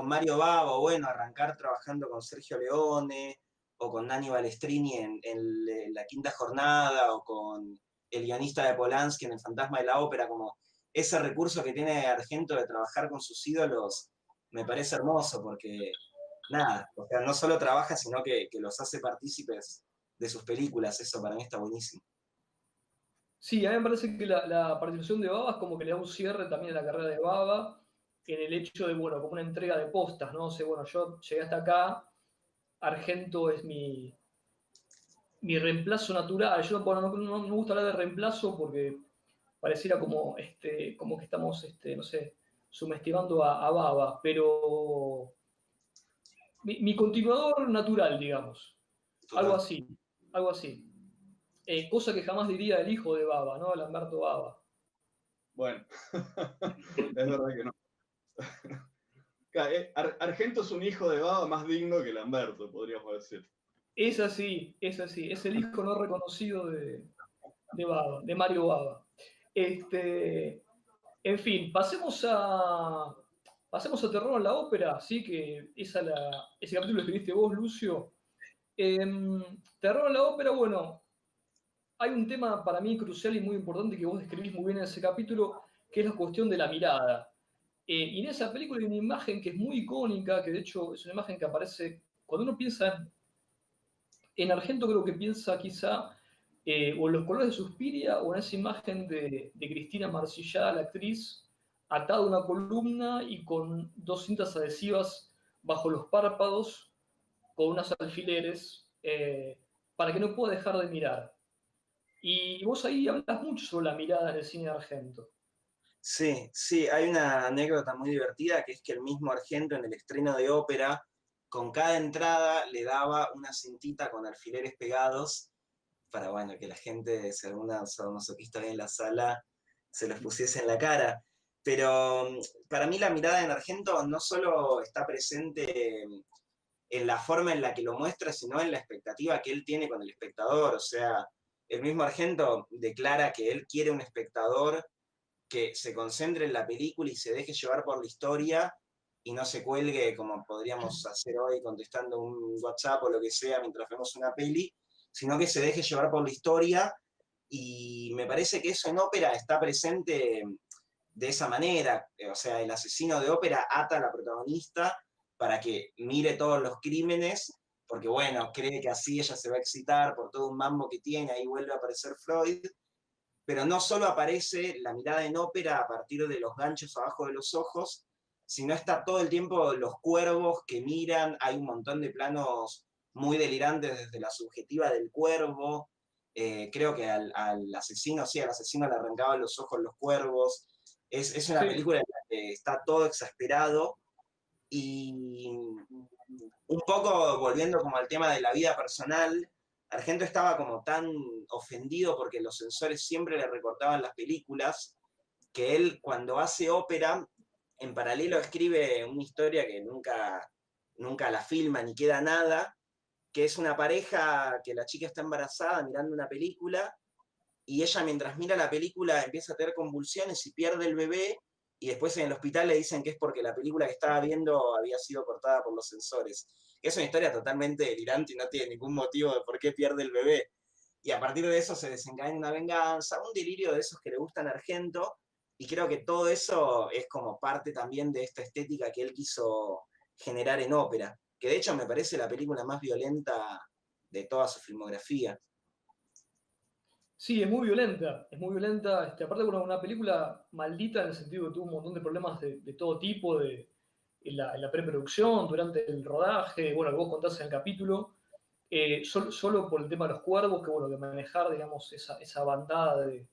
Mario Bava, o bueno, arrancar trabajando con Sergio Leone, o con Nanni Balestrini en La Quinta Jornada, o con el guionista de Polanski en El Fantasma de la Ópera, como ese recurso que tiene Argento de trabajar con sus ídolos, me parece hermoso, porque nada, o sea, no solo trabaja, sino que los hace partícipes de sus películas, eso para mí está buenísimo. Sí, a mí me parece que la participación de Baba es como que le da un cierre también a la carrera de Baba en el hecho de, bueno, como una entrega de postas, ¿no? O sea, bueno, yo llegué hasta acá, Argento es mi reemplazo natural. Yo no me gusta hablar de reemplazo porque pareciera como que estamos, no sé, subestimando a Baba, pero mi continuador natural, digamos. Algo Total. así, algo así. Cosa que jamás diría el hijo de Baba, ¿no? Lamberto Baba. Bueno, es verdad que no. Argento es un hijo de Baba más digno que Lamberto, podríamos decir. Es así, es así. Es el hijo no reconocido de Baba, de Mario Baba. En fin, pasemos a Terror en la Ópera, ¿sí? Que ese capítulo lo escribiste vos, Lucio. Terror en la Ópera, bueno, hay un tema para mí crucial y muy importante que vos describís muy bien en ese capítulo, que es la cuestión de la mirada. Y en esa película hay una imagen que es muy icónica, que de hecho es una imagen que aparece, cuando uno piensa en Argento, creo que piensa quizá o en los colores de Suspiria o en esa imagen de Cristina Marcillá, la actriz, atada a una columna y con dos cintas adhesivas bajo los párpados, con unos alfileres, para que no pueda dejar de mirar. Y vos ahí hablas mucho sobre la mirada en el cine de Argento. Sí, hay una anécdota muy divertida que es que el mismo Argento en el estreno de ópera, con cada entrada le daba una cintita con alfileres pegados para, bueno, que la gente, si alguna sadomasoquista ve en la sala, se los pusiese en la cara. Pero para mí la mirada en Argento no solo está presente en la forma en la que lo muestra, sino en la expectativa que él tiene con el espectador. O sea, el mismo Argento declara que él quiere un espectador que se concentre en la película y se deje llevar por la historia y no se cuelgue como podríamos hacer hoy contestando un WhatsApp o lo que sea mientras vemos una peli, sino que se deje llevar por la historia, y me parece que eso en ópera está presente de esa manera. O sea, el asesino de ópera ata a la protagonista para que mire todos los crímenes, porque bueno, cree que así ella se va a excitar por todo un mambo que tiene, ahí vuelve a aparecer Freud, pero no solo aparece la mirada en ópera a partir de los ganchos abajo de los ojos, sino está todo el tiempo los cuervos que miran, hay un montón de planos muy delirantes desde la subjetiva del cuervo, creo que al asesino, sí, al asesino le arrancaban los ojos los cuervos, es una Sí. película en la que está todo exasperado, y un poco volviendo como al tema de la vida personal, Argento estaba como tan ofendido porque los censores siempre le recortaban las películas, que él cuando hace ópera, en paralelo escribe una historia que nunca la filma ni queda nada, que es una pareja que la chica está embarazada mirando una película y ella mientras mira la película empieza a tener convulsiones y pierde el bebé, y después en el hospital le dicen que es porque la película que estaba viendo había sido cortada por los sensores. Es una historia totalmente delirante y no tiene ningún motivo de por qué pierde el bebé. Y a partir de eso se desencadena una venganza, un delirio de esos que le gustan a Argento, y creo que todo eso es como parte también de esta estética que él quiso generar en ópera, que de hecho me parece la película más violenta de toda su filmografía. Sí, es muy violenta. Aparte, bueno, una película maldita en el sentido que tuvo un montón de problemas de todo tipo en la preproducción, durante el rodaje, bueno, que vos contás en el capítulo, solo por el tema de los cuervos, que bueno, que manejar, digamos, esa bandada de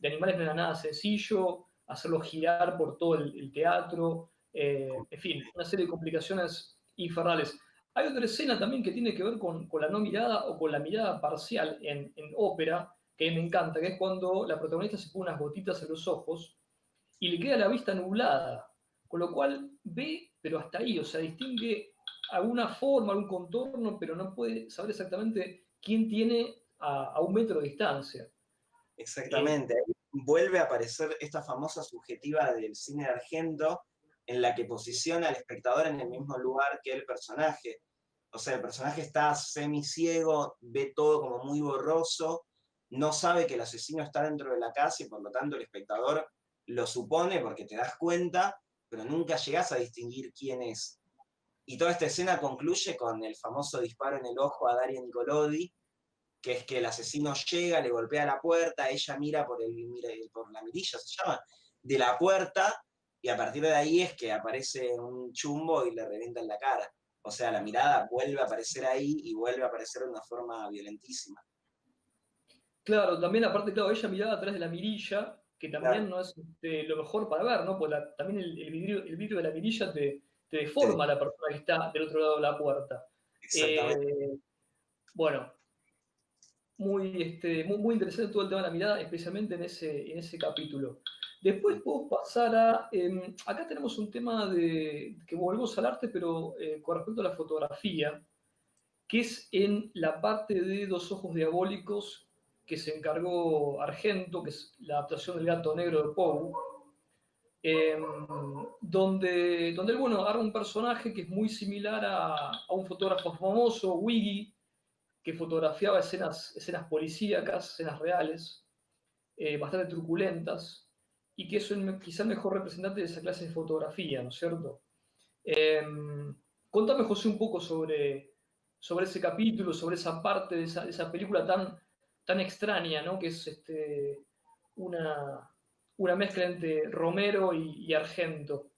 animales no era nada sencillo, hacerlo girar por todo el teatro, en fin, una serie de complicaciones infernales. Hay otra escena también que tiene que ver con la no mirada o con la mirada parcial en ópera, que me encanta, que es cuando la protagonista se pone unas gotitas en los ojos y le queda la vista nublada, con lo cual ve, pero hasta ahí, o sea, distingue alguna forma, algún contorno, pero no puede saber exactamente quién tiene a un metro de distancia. Exactamente. Ahí vuelve a aparecer esta famosa subjetiva del cine de Argento, en la que posiciona al espectador en el mismo lugar que el personaje. O sea, el personaje está semiciego, ve todo como muy borroso, no sabe que el asesino está dentro de la casa y por lo tanto el espectador lo supone porque te das cuenta, pero nunca llegás a distinguir quién es. Y toda esta escena concluye con el famoso disparo en el ojo a Daria Nicolodi, que es que el asesino llega, le golpea la puerta, ella mira por la mirilla, se llama, de la puerta, y a partir de ahí es que aparece un chumbo y le revienta en la cara. O sea, la mirada vuelve a aparecer ahí y vuelve a aparecer de una forma violentísima. Claro, también aparte, claro, ella miraba atrás de la mirilla, que también Claro, no es lo mejor para ver, ¿no? Porque también el vidrio de la mirilla te sí, deforma a la persona que está del otro lado de la puerta. Eh, exactamente. bueno, muy interesante todo el tema de la mirada, especialmente en ese capítulo. Después puedo pasar a... acá tenemos un tema de que volvemos al arte, pero con respecto a la fotografía, que es en la parte de Dos ojos diabólicos que se encargó Argento, que es la adaptación del Gato Negro de Poe, eh, donde él, bueno, agarra un personaje que es muy similar a un fotógrafo famoso, Wiggy, que fotografiaba escenas policíacas, escenas reales, bastante truculentas, y que es quizá el mejor representante de esa clase de fotografía, ¿no es cierto? Eh, contame, José, un poco sobre ese capítulo, sobre esa parte de esa película tan extraña, ¿no? Que es una, una mezcla entre Romero y Argento.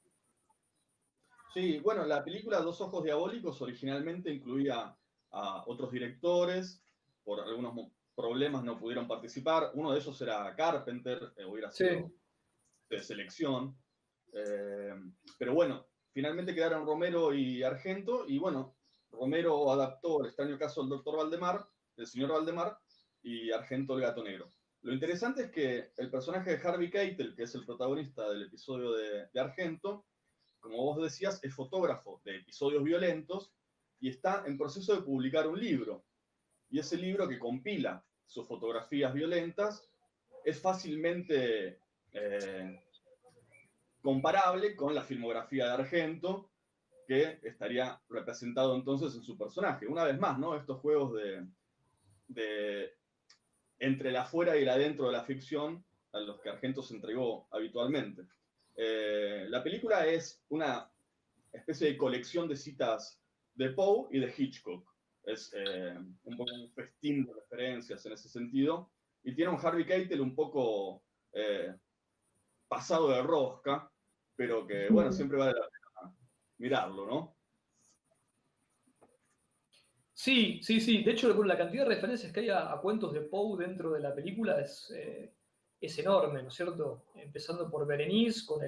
Sí, bueno, la película Dos Ojos Diabólicos originalmente incluía a otros directores, por algunos problemas no pudieron participar. Uno de ellos era Carpenter, hubiera Sí, sido de selección. Eh, pero bueno, finalmente quedaron Romero y Argento, y bueno, Romero adaptó El extraño caso del doctor Valdemar, del señor Valdemar, y Argento El gato negro. Lo interesante es que el personaje de Harvey Keitel, que es el protagonista del episodio de Argento, como vos decías, es fotógrafo de episodios violentos y está en proceso de publicar un libro. Y ese libro, que compila sus fotografías violentas, es fácilmente comparable con la filmografía de Argento, que estaría representado entonces en su personaje. Una vez más, ¿no? Estos juegos de entre el afuera y el adentro de la ficción a los que Argento se entregó habitualmente. La película es una especie de colección de citas de Poe y de Hitchcock. Es un poco un festín de referencias en ese sentido. Y tiene un Harvey Keitel un poco pasado de rosca, pero que, bueno, siempre vale la pena mirarlo, ¿no? sí, sí, sí. De hecho, la cantidad de referencias que hay a cuentos de Poe dentro de la película es enorme, ¿no es cierto? Empezando por Berenice, con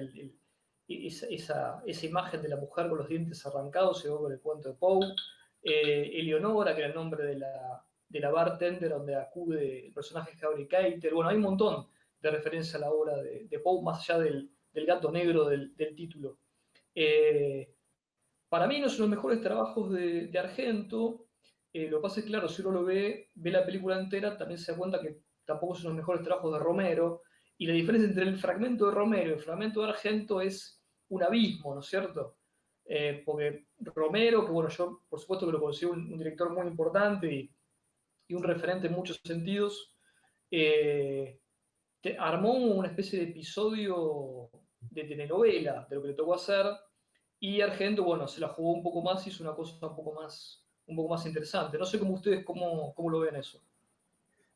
esa imagen de la mujer con los dientes arrancados, y luego con el cuento de Poe. Eleonora, que era el nombre de la bartender donde acude el personaje de Harvey Keitel. Bueno, hay un montón de referencias a la obra de Poe, más allá del gato negro del título. Para mí no es uno de los mejores trabajos de Argento. Lo que pasa es que, claro, si uno ve la película entera, también se da cuenta que tampoco son los mejores trabajos de Romero, y la diferencia entre el fragmento de Romero y el fragmento de Argento es un abismo, ¿no es cierto? Porque Romero, que bueno, yo por supuesto que lo considero un director muy importante y un referente en muchos sentidos, armó una especie de episodio de telenovela de lo que le tocó hacer, y Argento, bueno, se la jugó un poco más, hizo una cosa un poco más interesante. No sé cómo ustedes cómo lo ven eso.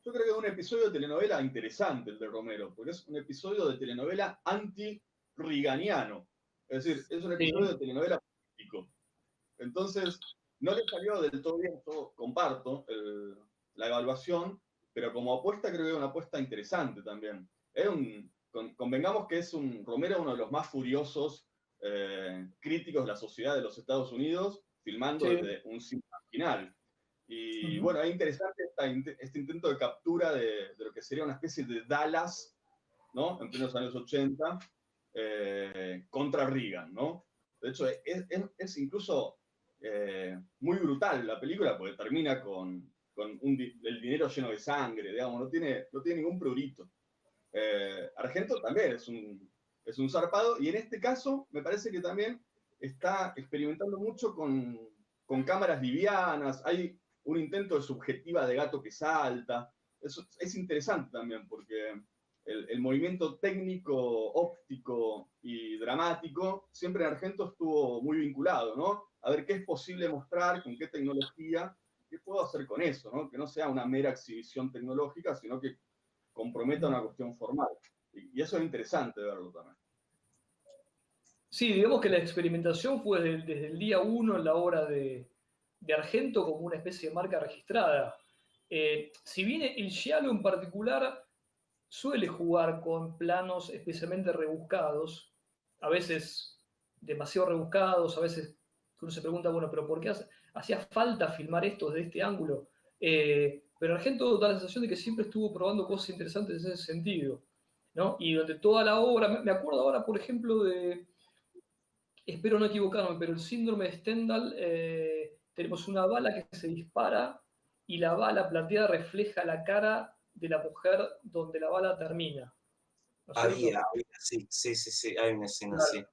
Yo creo que es un episodio de telenovela interesante el de Romero, porque es un episodio de telenovela anti-riganiano. Es decir, es un episodio de telenovela político. Entonces, no le salió del todo bien, yo comparto la evaluación, pero como apuesta creo que es una apuesta interesante también. Convengamos que es Romero uno de los más furiosos críticos de la sociedad de los Estados Unidos, filmando desde un cine marginal. Y bueno, es interesante este intento de captura de lo que sería una especie de Dallas, ¿no? En plenos años 80, contra Reagan, ¿no? De hecho, es incluso muy brutal la película, porque termina con el dinero lleno de sangre, digamos, no tiene ningún prurito. Argento también es un zarpado, y en este caso me parece que también está experimentando mucho con cámaras livianas, hay un intento de subjetiva de gato que salta. Es interesante también, porque el movimiento técnico, óptico y dramático siempre en Argento estuvo muy vinculado, ¿no? A ver qué es posible mostrar, con qué tecnología, qué puedo hacer con eso, ¿no? Que no sea una mera exhibición tecnológica, sino que comprometa una cuestión formal. Y eso es interesante verlo también. Sí, digamos que la experimentación fue desde el día 1 en la obra de Argento como una especie de marca registrada. Si bien el giallo en particular suele jugar con planos especialmente rebuscados, a veces demasiado rebuscados, a veces uno se pregunta, bueno, pero ¿por qué hacía falta filmar esto desde este ángulo? Pero Argento da la sensación de que siempre estuvo probando cosas interesantes en ese sentido, ¿no? Y durante toda la obra, me acuerdo ahora, por ejemplo, espero no equivocarme, pero el síndrome de Stendhal, tenemos una bala que se dispara y la bala plateada refleja la cara de la mujer donde la bala termina. ¿No es Había, cierto? sí, hay una escena Claro. así.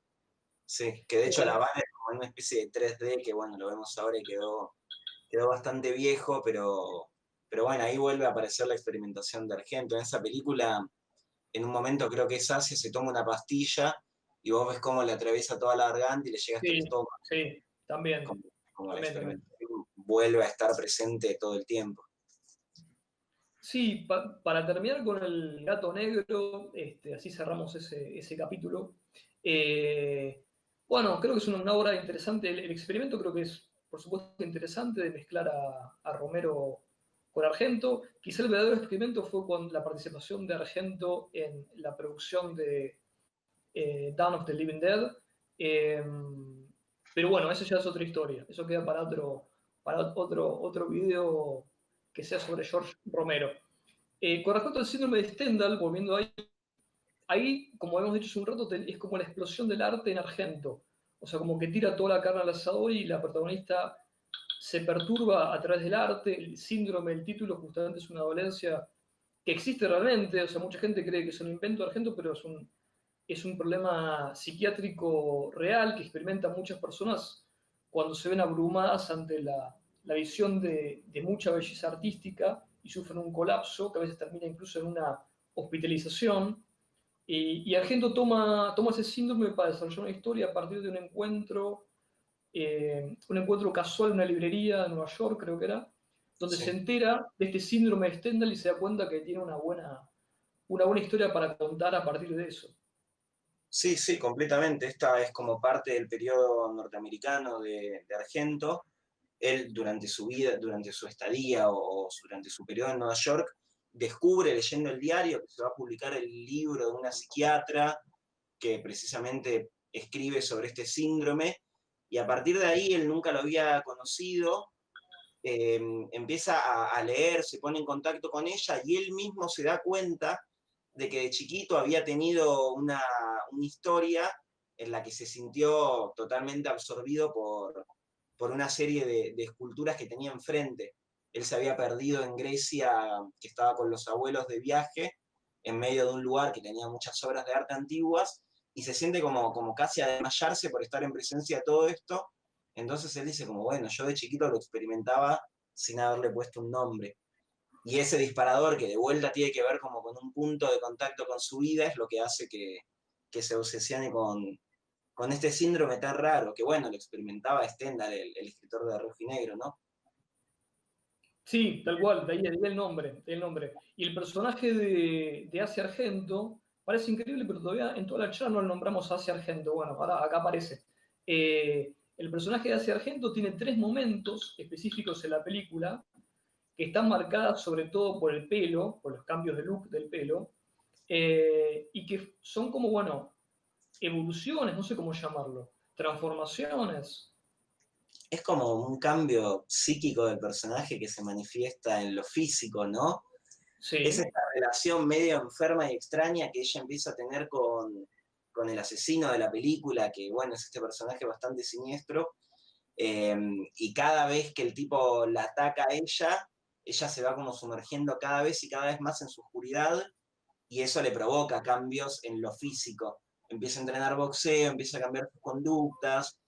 Sí, que de hecho la bala es como una especie de 3D que bueno, lo vemos ahora y quedó bastante viejo, pero bueno, ahí vuelve a aparecer la experimentación de Argento. En esa película, en un momento creo que es Asia, se toma una pastilla y vos ves cómo le atraviesa toda la garganta y le llega hasta el estómago. Sí, también. Como la experimentación vuelve a estar presente todo el tiempo. Sí, para terminar con el gato negro, así cerramos ese capítulo. Bueno, creo que es una obra interesante. El experimento creo que es, por supuesto, interesante de mezclar a Romero con Argento. Quizá el verdadero experimento fue con la participación de Argento en la producción de Dawn of the Living Dead. Pero bueno, eso ya es otra historia. Eso queda para otro video que sea sobre George Romero. Con respecto al síndrome de Stendhal, volviendo ahí, como hemos dicho hace un rato, es como la explosión del arte en Argento. O sea, como que tira toda la carne al asador y la protagonista se perturba a través del arte. El síndrome, el título, justamente es una dolencia que existe realmente. O sea, mucha gente cree que es un invento de Argento, pero es un problema psiquiátrico real que experimentan muchas personas cuando se ven abrumadas ante la visión de mucha belleza artística y sufren un colapso que a veces termina incluso en una hospitalización. Y Argento toma ese síndrome para desarrollar una historia a partir de un encuentro casual en una librería de Nueva York, creo que era, donde se entera de este síndrome de Stendhal y se da cuenta que tiene una buena historia para contar a partir de eso. Sí, sí, completamente. Esta es como parte del periodo norteamericano de Argento. Él durante su vida, durante su estadía o durante su periodo en Nueva York, descubre leyendo el diario que se va a publicar el libro de una psiquiatra que precisamente escribe sobre este síndrome, y a partir de ahí él nunca lo había conocido, empieza a leer, se pone en contacto con ella y él mismo se da cuenta de que de chiquito había tenido una historia en la que se sintió totalmente absorbido por una serie de esculturas que tenía enfrente. él se había perdido en Grecia, que estaba con los abuelos de viaje, en medio de un lugar que tenía muchas obras de arte antiguas, y se siente como casi a desmayarse por estar en presencia de todo esto. Entonces él dice como, bueno, yo de chiquito lo experimentaba sin haberle puesto un nombre. Y ese disparador que de vuelta tiene que ver como con un punto de contacto con su vida es lo que hace que se obsesione con este síndrome tan raro, que bueno, lo experimentaba Stendhal, el escritor de Rojo y Negro, ¿no? Sí, tal cual, de ahí el nombre, el nombre. Y el personaje de Asia Argento parece increíble, pero todavía en toda la charla no lo nombramos a Asia Argento. Bueno, ahora acá aparece. El personaje de Asia Argento tiene 3 momentos específicos en la película que están marcadas sobre todo por el pelo, por los cambios de look del pelo, y que son como, bueno, evoluciones, no sé cómo llamarlo, transformaciones. Es como un cambio psíquico del personaje que se manifiesta en lo físico, ¿no? Es Sí, esta relación medio enferma y extraña que ella empieza a tener con el asesino de la película, que bueno, es este personaje bastante siniestro, y cada vez que el tipo la ataca a ella se va como sumergiendo cada vez y cada vez más en su oscuridad, y eso le provoca cambios en lo físico. Empieza a entrenar boxeo, empieza a cambiar sus conductas,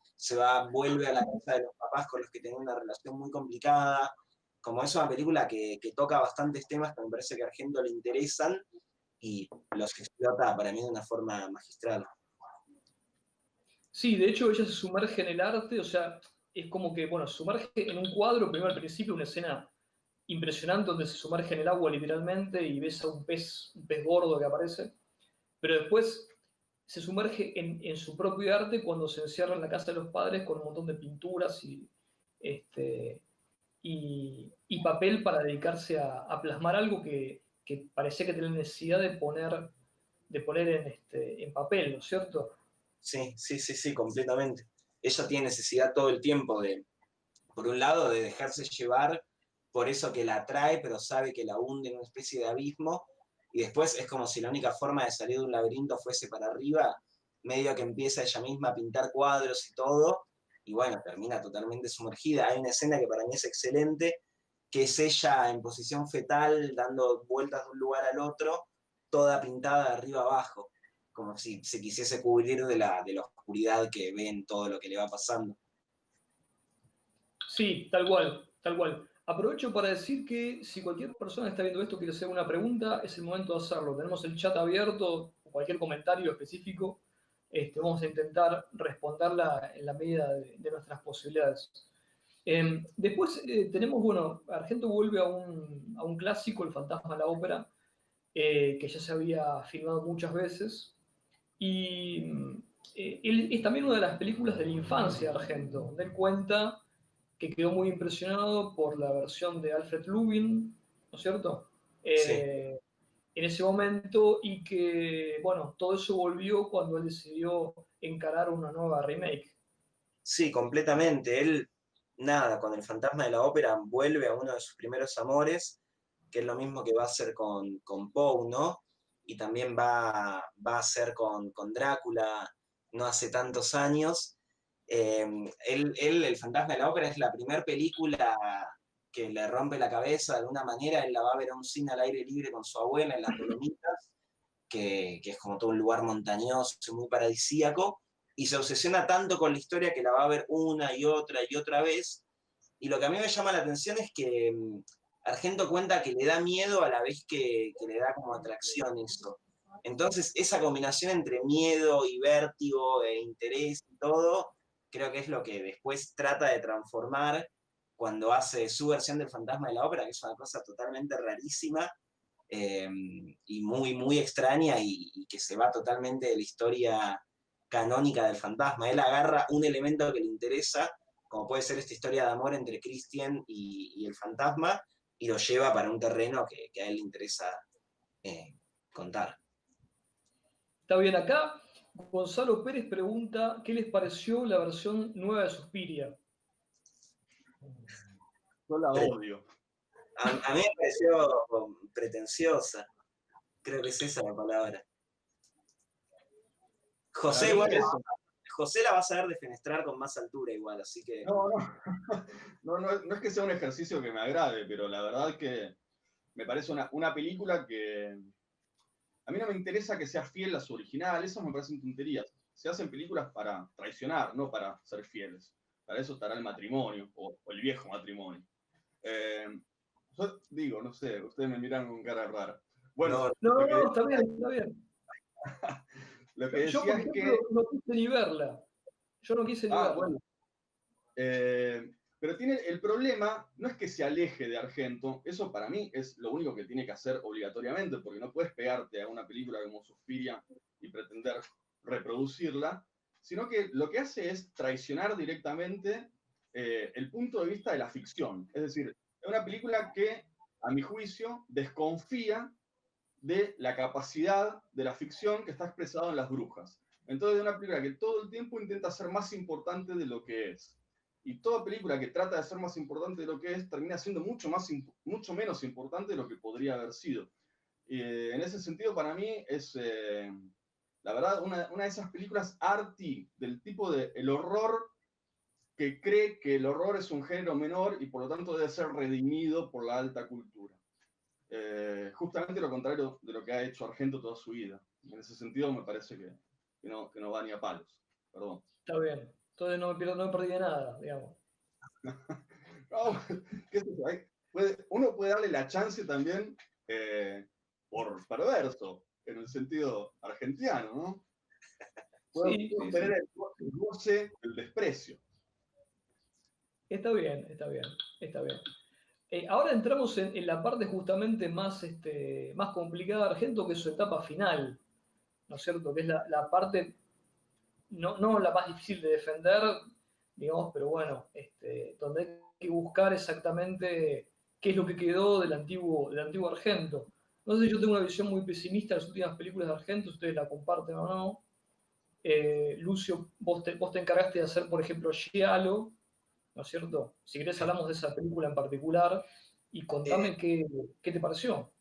vuelve a la casa de los papás con los que tenía una relación muy complicada. Como es una película que toca bastantes temas que me parece que a Argento le interesan y los explota para mí de una forma magistral. sí, de hecho ella se sumerge en el arte, o sea, es como que, bueno, se sumerge en un cuadro, primero al principio una escena impresionante donde se sumerge en el agua literalmente y ves a un pez gordo que aparece, pero después se sumerge en su propio arte cuando se encierra en la casa de los padres con un montón de pinturas este, y papel para dedicarse a plasmar algo que parecía que tenía necesidad de poner en papel, ¿no es cierto? Sí, sí, sí, sí, completamente. Ella tiene necesidad todo el tiempo por un lado, de dejarse llevar por eso que la atrae, pero sabe que la hunde en una especie de abismo, y después es como si la única forma de salir de un laberinto fuese para arriba, medio que empieza ella misma a pintar cuadros y todo, y bueno, termina totalmente sumergida. Hay una escena que para mí es excelente, que es ella en posición fetal, dando vueltas de un lugar al otro, toda pintada de arriba abajo, como si se quisiese cubrir de la oscuridad que ve en todo lo que le va pasando. Sí, tal cual, tal cual. Aprovecho para decir que si cualquier persona está viendo esto quiere hacer una pregunta, es el momento de hacerlo. Tenemos el chat abierto, cualquier comentario específico, vamos a intentar responderla en la medida de nuestras posibilidades. Después tenemos, bueno, Argento vuelve a un clásico, El fantasma de la ópera, que ya se había filmado muchas veces, y él es también una de las películas de la infancia de Argento, donde él cuenta que quedó muy impresionado por la versión de Alfred Lubin, ¿no es cierto? Sí. En ese momento y que, bueno, todo eso volvió cuando él decidió encarar una nueva remake. Sí, completamente. Él, nada, con el fantasma de la ópera vuelve a uno de sus primeros amores, que es lo mismo que va a hacer con Poe, ¿no? Y también va a hacer con Drácula no hace tantos años. El fantasma de la ópera es la primera película que le rompe la cabeza de alguna manera. Él la va a ver a un cine al aire libre con su abuela en las Dolomitas, que es como todo un lugar montañoso, muy paradisíaco, y se obsesiona tanto con la historia que la va a ver una y otra vez. Y lo que a mí me llama la atención es que Argento cuenta que le da miedo a la vez que le da como atracción eso. Entonces, esa combinación entre miedo y vértigo e interés y todo, creo que es lo que después trata de transformar cuando hace su versión del fantasma de la ópera, que es una cosa totalmente rarísima, y muy, muy extraña y que se va totalmente de la historia canónica del fantasma. Él agarra un elemento que le interesa, como puede ser esta historia de amor entre Christian y el fantasma, y lo lleva para un terreno que a él le interesa contar. Está bien acá. Gonzalo Pérez pregunta, ¿qué les pareció la versión nueva de Suspiria? Yo la odio. A mí me pareció pretenciosa, creo que es esa la palabra. Para José, mí bueno, eso. José la va a saber defenestrar con más altura igual, así que... No, no es que sea un ejercicio que me agrade, pero la verdad que me parece una película que... A mí no me interesa que sea fiel a su original, eso me parecen tonterías. Se hacen películas para traicionar, no para ser fieles. Para eso estará el matrimonio, o el viejo matrimonio. Yo digo, no sé, ustedes me miran con cara rara. Bueno, No, está bien, está bien. Lo que Yo, decía por es ejemplo, que... no quise ni verla. Yo no quise ni verla. Bueno. Pero tiene el problema, no es que se aleje de Argento, eso para mí es lo único que tiene que hacer obligatoriamente, porque no puedes pegarte a una película como Suspiria y pretender reproducirla, sino que lo que hace es traicionar directamente el punto de vista de la ficción. Es decir, es una película que, a mi juicio, desconfía de la capacidad de la ficción que está expresada en Las Brujas. Entonces, es una película que todo el tiempo intenta ser más importante de lo que es. Y toda película que trata de ser más importante de lo que es, termina siendo mucho menos importante de lo que podría haber sido. En ese sentido, para mí, es, la verdad, una de esas películas arty, del tipo de el horror que cree que el horror es un género menor y por lo tanto debe ser redimido por la alta cultura. Justamente lo contrario de lo que ha hecho Argento toda su vida. En ese sentido me parece que no va ni a palos. Perdón. Está bien. Entonces no me perdí de nada, digamos. No, ¿qué es eso? Uno puede darle la chance también por perverso, en el sentido argentino, ¿no? Puede tener el goce del desprecio. Está bien, está bien, está bien. Ahora entramos en la parte justamente más complicada de Argento, que es su etapa final, ¿no es cierto? Que es la parte, no la más difícil de defender, digamos, pero bueno, donde hay que buscar exactamente qué es lo que quedó del antiguo Argento. No sé si yo tengo una visión muy pesimista de las últimas películas de Argento, si ustedes la comparten o no. Lucio, vos te encargaste de hacer, por ejemplo, Giallo, ¿no es cierto? Si querés hablamos de esa película en particular y contame qué te pareció.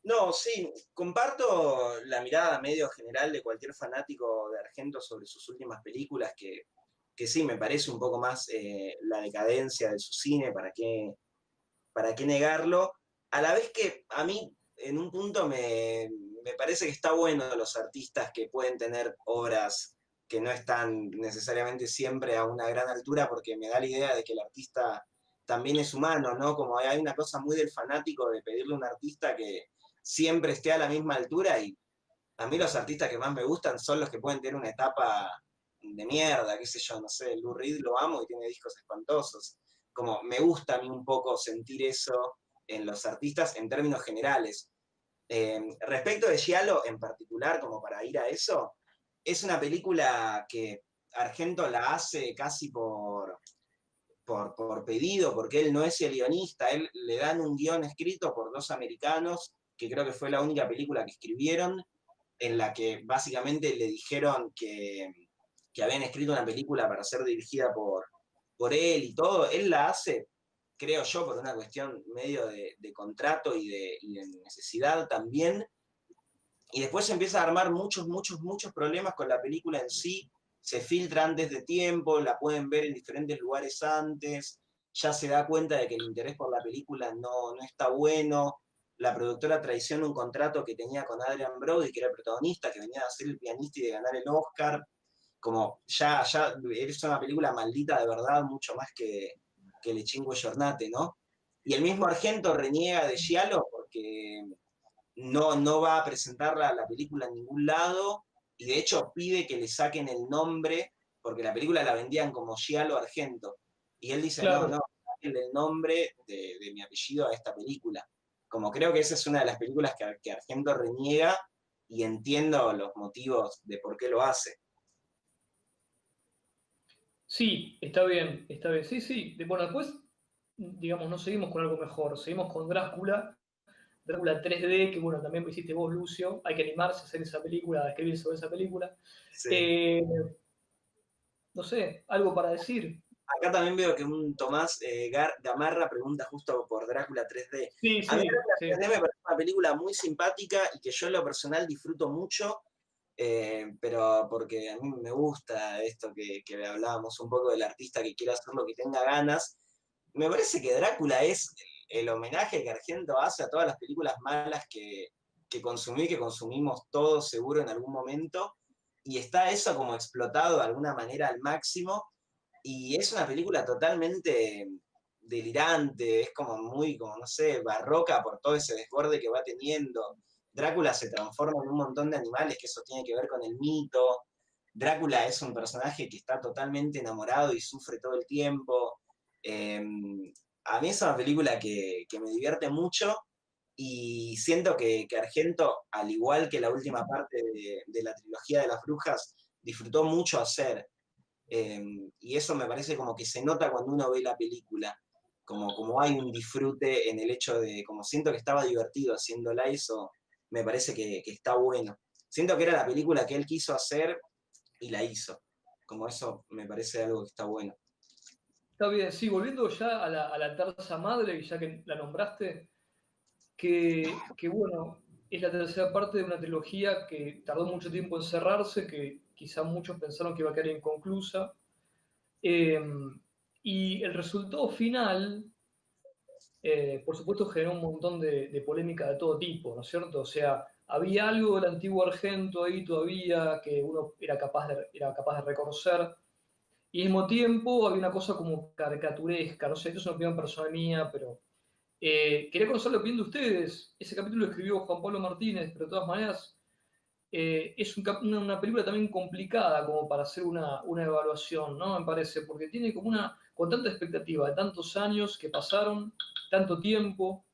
No, sí, comparto la mirada medio general de cualquier fanático de Argento sobre sus últimas películas, que sí, me parece un poco más la decadencia de su cine, ¿para qué negarlo? A la vez que a mí, en un punto, me parece que está bueno los artistas que pueden tener obras que no están necesariamente siempre a una gran altura, porque me da la idea de que el artista también es humano, ¿no? Como hay una cosa muy del fanático de pedirle a un artista que siempre esté a la misma altura, y a mí los artistas que más me gustan son los que pueden tener una etapa de mierda, qué sé yo, no sé, Lou Reed lo amo y tiene discos espantosos. Como me gusta a mí un poco sentir eso en los artistas en términos generales. Respecto de Giallo en particular, como para ir a eso, es una película que Argento la hace casi por pedido, porque él no es el guionista, él le dan un guión escrito por dos americanos, que creo que fue la única película que escribieron, en la que básicamente le dijeron que habían escrito una película para ser dirigida por él y todo. Él la hace, creo yo, por una cuestión medio de contrato y de necesidad también. Y después se empieza a armar muchos problemas con la película en sí. Se filtra antes de tiempo, la pueden ver en diferentes lugares antes, ya se da cuenta de que el interés por la película no está bueno. La productora traiciona un contrato que tenía con Adrian Brody, que era el protagonista, que venía a ser el pianista y de ganar el Oscar. Como ya es una película maldita de verdad, mucho más que Le Cinque Giornate, ¿no? Y el mismo Argento reniega de Giallo porque no va a presentar la película en ningún lado, y de hecho pide que le saquen el nombre, porque la película la vendían como Giallo Argento. Y él dice, claro. no, saquen el nombre de mi apellido a esta película. Como creo que esa es una de las películas que Argento reniega, y entiendo los motivos de por qué lo hace. Sí, está bien, está bien. Sí. Bueno, después, digamos, no seguimos con algo mejor. Seguimos con Drácula 3D, que bueno, también lo hiciste vos, Lucio. Hay que animarse a hacer esa película, a escribir sobre esa película. Sí. No sé, algo para decir. Acá también veo que un Tomás Gamarra pregunta justo por Drácula 3D. Sí, a mí Drácula 3D me parece una película muy simpática y que yo en lo personal disfruto mucho, pero porque a mí me gusta esto que hablábamos un poco del artista que quiere hacer lo que tenga ganas. Me parece que Drácula es el homenaje que Argento hace a todas las películas malas que consumí, que consumimos todos seguro en algún momento, y está eso como explotado de alguna manera al máximo, y es una película totalmente delirante, es como muy, como no sé, barroca por todo ese desborde que va teniendo. Drácula se transforma en un montón de animales, que eso tiene que ver con el mito. Drácula es un personaje que está totalmente enamorado y sufre todo el tiempo. Eh, a mí es una película que me divierte mucho y siento que Argento, al igual que la última parte de la trilogía de las brujas, disfrutó mucho hacer. Y eso me parece como que se nota cuando uno ve la película, como hay un disfrute en el hecho de, como siento que estaba divertido haciéndola, eso me parece que está bueno. Siento que era la película que él quiso hacer y la hizo. Como eso me parece algo que está bueno. Está bien, sí, volviendo ya a la terza madre, y ya que la nombraste, que bueno, es la tercera parte de una trilogía que tardó mucho tiempo en cerrarse, que quizá muchos pensaron que iba a quedar inconclusa. Eh, y el resultado final, por supuesto, generó un montón de polémica de todo tipo, ¿no es cierto? O sea, había algo del antiguo Argento ahí todavía que uno era capaz de reconocer, y al mismo tiempo había una cosa como caricaturesca, no sé, esto es una opinión personal mía, pero quería conocer la opinión de ustedes. Ese capítulo lo escribió Juan Pablo Martínez, pero de todas maneras es una película también complicada como para hacer una evaluación, ¿no? Me parece, porque tiene como con tanta expectativa de tantos años que pasaron, tanto tiempo,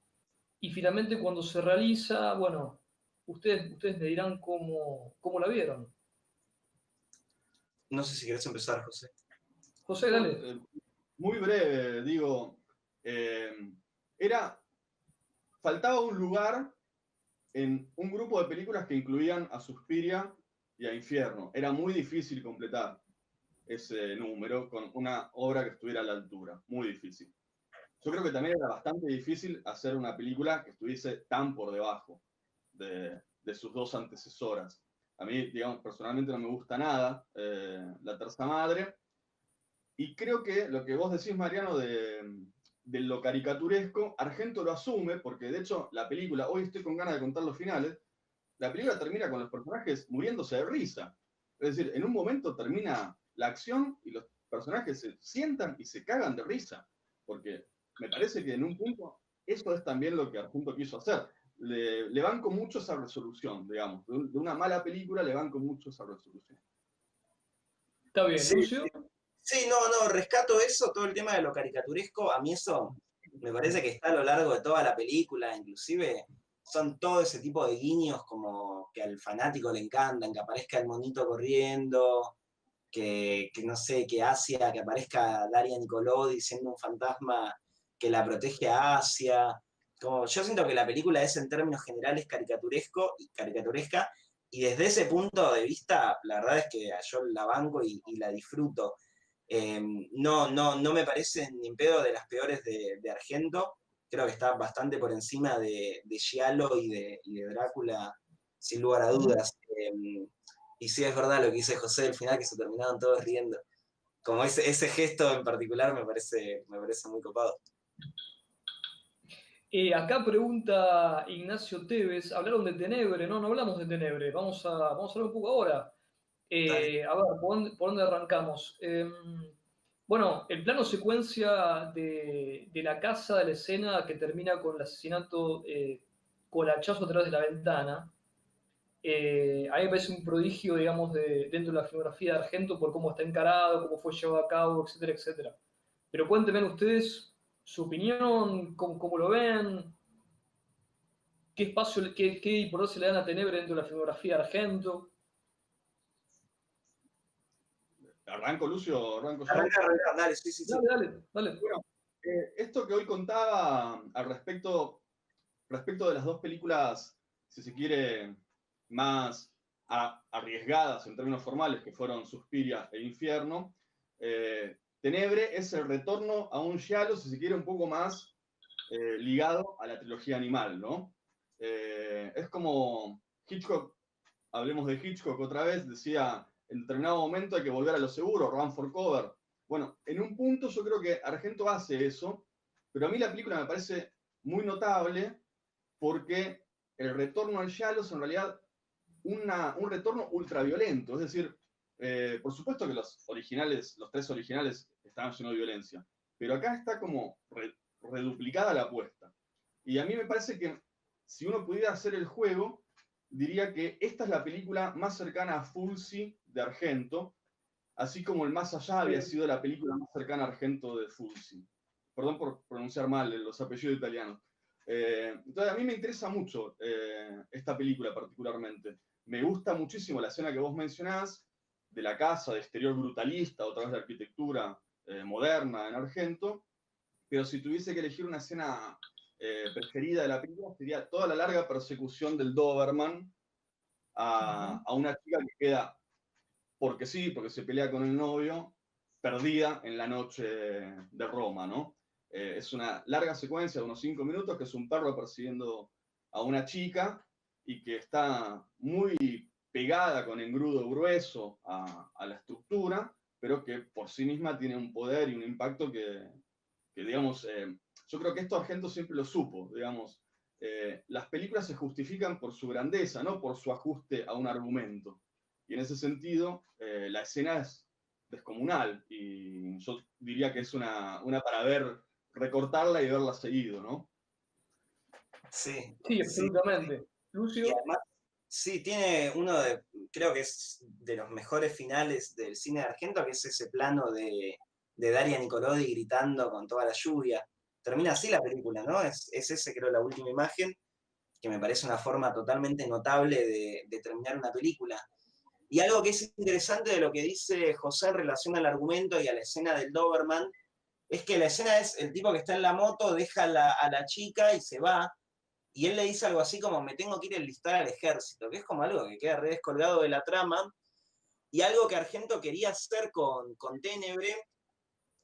y finalmente cuando se realiza, bueno, ustedes me dirán cómo la vieron. No sé si querés empezar, José. José, Yo, dale. muy breve, digo, era, faltaba un lugar en un grupo de películas que incluían a Suspiria y a Infierno. Era muy difícil completar ese número con una obra que estuviera a la altura, muy difícil. Yo creo que también era bastante difícil hacer una película que estuviese tan por debajo de sus dos antecesoras. A mí, digamos, personalmente no me gusta nada La Terza Madre, y creo que lo que vos decís, Mariano, de lo caricaturesco, Argento lo asume, porque de hecho la película, hoy estoy con ganas de contar los finales, la película termina con los personajes muriéndose de risa. Es decir, en un momento termina la acción y los personajes se sientan y se cagan de risa, porque me parece que en un punto eso es también lo que Argento quiso hacer. Le banco mucho esa resolución, digamos. De una mala película le banco mucho esa resolución. Está bien, Sí, Lucio. sí, no, rescato eso, todo el tema de lo caricaturesco, a mí eso me parece que está a lo largo de toda la película, inclusive son todo ese tipo de guiños como que al fanático le encantan, que aparezca el monito corriendo, que no sé, que Asia, que aparezca Daria Nicolodi siendo un fantasma que la protege a Asia. Como, yo siento que la película es en términos generales caricaturesca, y desde ese punto de vista, la verdad es que yo la banco y la disfruto. No me parece ni en pedo de las peores de Argento. Creo que está bastante por encima de Giallo y de Drácula, sin lugar a dudas. Y sí es verdad lo que dice José al final, que se terminaron todos riendo. Como ese gesto en particular me parece muy copado. Acá pregunta Ignacio Tevez, hablaron de Tenebre, no, no hablamos de Tenebre, vamos a hablar un poco ahora. Dale. A ver, ¿por dónde arrancamos? Bueno, el plano secuencia de la casa, de la escena que termina con el asesinato con el hachazo a través de la ventana, a mí me parece un prodigio, digamos, dentro de la filmografía de Argento por cómo está encarado, cómo fue llevado a cabo, etcétera, etcétera. Pero cuéntenme ustedes su opinión, cómo lo ven, qué espacio, qué importancia le dan a Tenebre dentro de la filmografía de Argento. ¿Arranco, Lucio? ¿Arranco yo? Arranca, dale, sí, sí, sí. Dale, dale, dale. Bueno, esto que hoy contaba al respecto de las dos películas, si se quiere, más arriesgadas en términos formales, que fueron Suspiria e Infierno, Tenebre es el retorno a un giallo, si se quiere, un poco más ligado a la trilogía animal, ¿no? Es como Hitchcock hablemos de Hitchcock otra vez, decía, en determinado momento hay que volver a lo seguro, run for cover. Bueno, en un punto yo creo que Argento hace eso, pero a mí la película me parece muy notable porque el retorno al giallo es en realidad un retorno ultraviolento. Es decir, por supuesto que los tres originales estaban llenos de violencia, pero acá está como reduplicada la apuesta. Y a mí me parece que si uno pudiera hacer el juego, diría que esta es la película más cercana a Fulci de Argento, así como El Más Allá había sido la película más cercana a Argento de Fulci. Perdón por pronunciar mal los apellidos italianos. Entonces a mí me interesa mucho esta película particularmente. Me gusta muchísimo la escena que vos mencionás, de la casa, de exterior brutalista, otra vez de arquitectura moderna en Argento, pero si tuviese que elegir una escena preferida de la película, sería toda la larga persecución del Doberman a una chica que queda, porque sí, porque se pelea con el novio, perdida en la noche de Roma, ¿no? Es una larga secuencia de unos 5 minutos, que es un perro persiguiendo a una chica y que está muy pegada con engrudo grueso a la estructura, pero que por sí misma tiene un poder y un impacto que digamos, yo creo que esto Argento siempre lo supo, digamos, las películas se justifican por su grandeza, no por su ajuste a un argumento. Y en ese sentido, la escena es descomunal, y yo diría que es una para ver, recortarla y verla seguido, ¿no? Sí, Sí, sí. absolutamente. Y Lucio. además, sí, tiene creo que es de los mejores finales del cine de Argento, que es ese plano de Daria Nicolodi gritando con toda la lluvia. Termina así la película, ¿no? Es ese, creo, la última imagen, que me parece una forma totalmente notable de terminar una película. Y algo que es interesante de lo que dice José en relación al argumento y a la escena del Doberman, es que la escena es el tipo que está en la moto, deja a la chica y se va, y él le dice algo así como, me tengo que ir a enlistar al ejército, que es como algo que queda re descolgado de la trama, y algo que Argento quería hacer con Ténebre,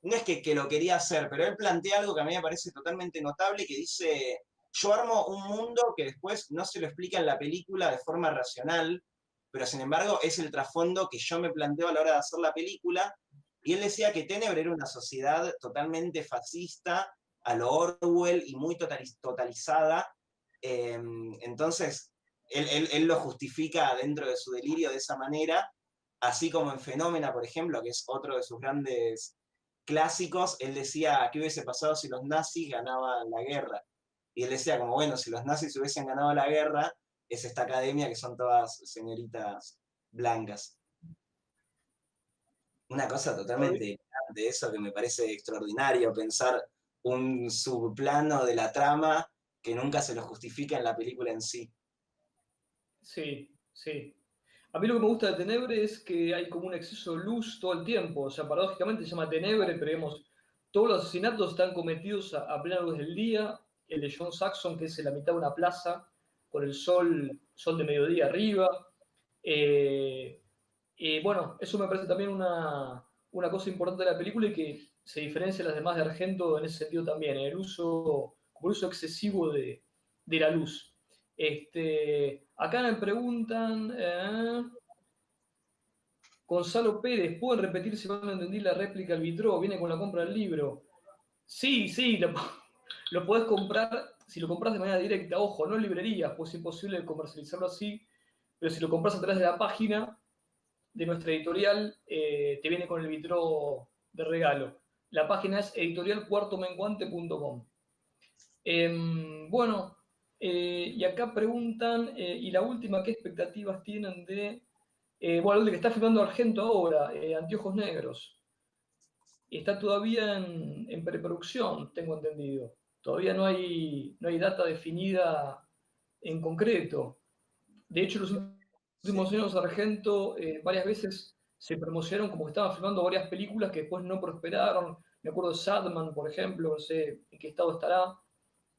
no es que lo quería hacer, pero él plantea algo que a mí me parece totalmente notable, que dice, yo armo un mundo que después no se lo explica en la película de forma racional, pero sin embargo es el trasfondo que yo me planteo a la hora de hacer la película, y él decía que Ténebre era una sociedad totalmente fascista, a lo Orwell y muy totalizada, entonces él lo justifica dentro de su delirio de esa manera, así como en Fenómena, por ejemplo, que es otro de sus grandes clásicos, él decía, ¿qué hubiese pasado si los nazis ganaban la guerra? Y él decía, como bueno, si los nazis hubiesen ganado la guerra, es esta academia que son todas señoritas blancas. Una cosa totalmente de eso que me parece extraordinario, pensar un subplano de la trama que nunca se lo justifica en la película en sí. Sí, sí. A mí lo que me gusta de Tenebre es que hay como un exceso de luz todo el tiempo. O sea, paradójicamente se llama Tenebre, pero digamos, todos los asesinatos están cometidos a plena luz del día. El de John Saxon, que es en la mitad de una plaza, con el sol de mediodía arriba. Y bueno, eso me parece también una cosa importante de la película y que se diferencia de las demás de Argento en ese sentido también, en el uso excesivo de la luz. Acá me preguntan, Gonzalo Pérez, ¿pueden repetir si no entendí la réplica al vitró? Viene con la compra del libro. Sí, sí, lo podés comprar, si lo compras de manera directa, ojo, no en librerías, pues es imposible comercializarlo así, pero si lo compras a través de la página de nuestra editorial, te viene con el vitró de regalo. La página es editorialcuartomenguante.com. Bueno, y acá preguntan, y la última, ¿qué expectativas tienen bueno, el de que está filmando Argento ahora, Anteojos Negros? Está todavía en preproducción, tengo entendido. Todavía no hay data definida en concreto. De hecho, los últimos años Argento varias veces se promocionaron como que estaban filmando varias películas que después no prosperaron. Me acuerdo de Sadman, por ejemplo, no sé en qué estado estará.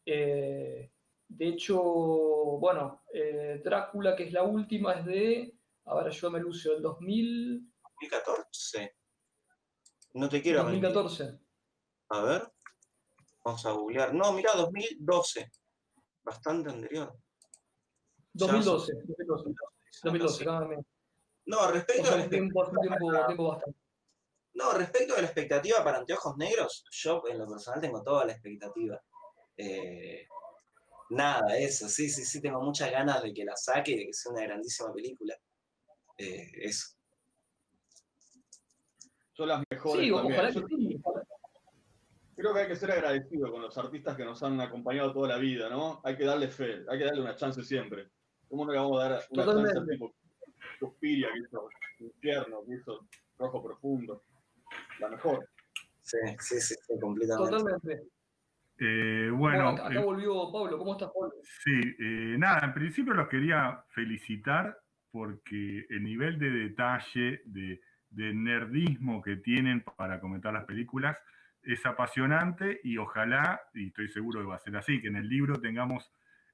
De hecho, bueno, Drácula, que es la última, es a ver, ayúdame Lucio, del 2014. No te quiero mentir. 2014. A ver, vamos a googlear. No, mira, 2012. Bastante anterior. 2012. 2012, cada mes. No, respecto hace un tiempo bastante. No, respecto de la expectativa para Anteojos Negros, yo en lo personal tengo toda la expectativa. Nada, eso, sí, tengo muchas ganas de que la saque y de que sea una grandísima película. Eso. Son las mejores sí, también. Ojalá que sí. Creo que hay que ser agradecido con los artistas que nos han acompañado toda la vida, ¿no? Hay que darle fe, hay que darle una chance siempre. ¿Cómo no le vamos a dar una chance al tipo Suspiria, que hizo Infierno, que hizo Rojo Profundo? La mejor. Sí, completamente. Totalmente. Bueno, acá volvió Pablo. ¿Cómo estás, Pablo? Sí, nada, en principio los quería felicitar porque el nivel de detalle, de nerdismo que tienen para comentar las películas es apasionante y ojalá, y estoy seguro que va a ser así, que en el libro tengamos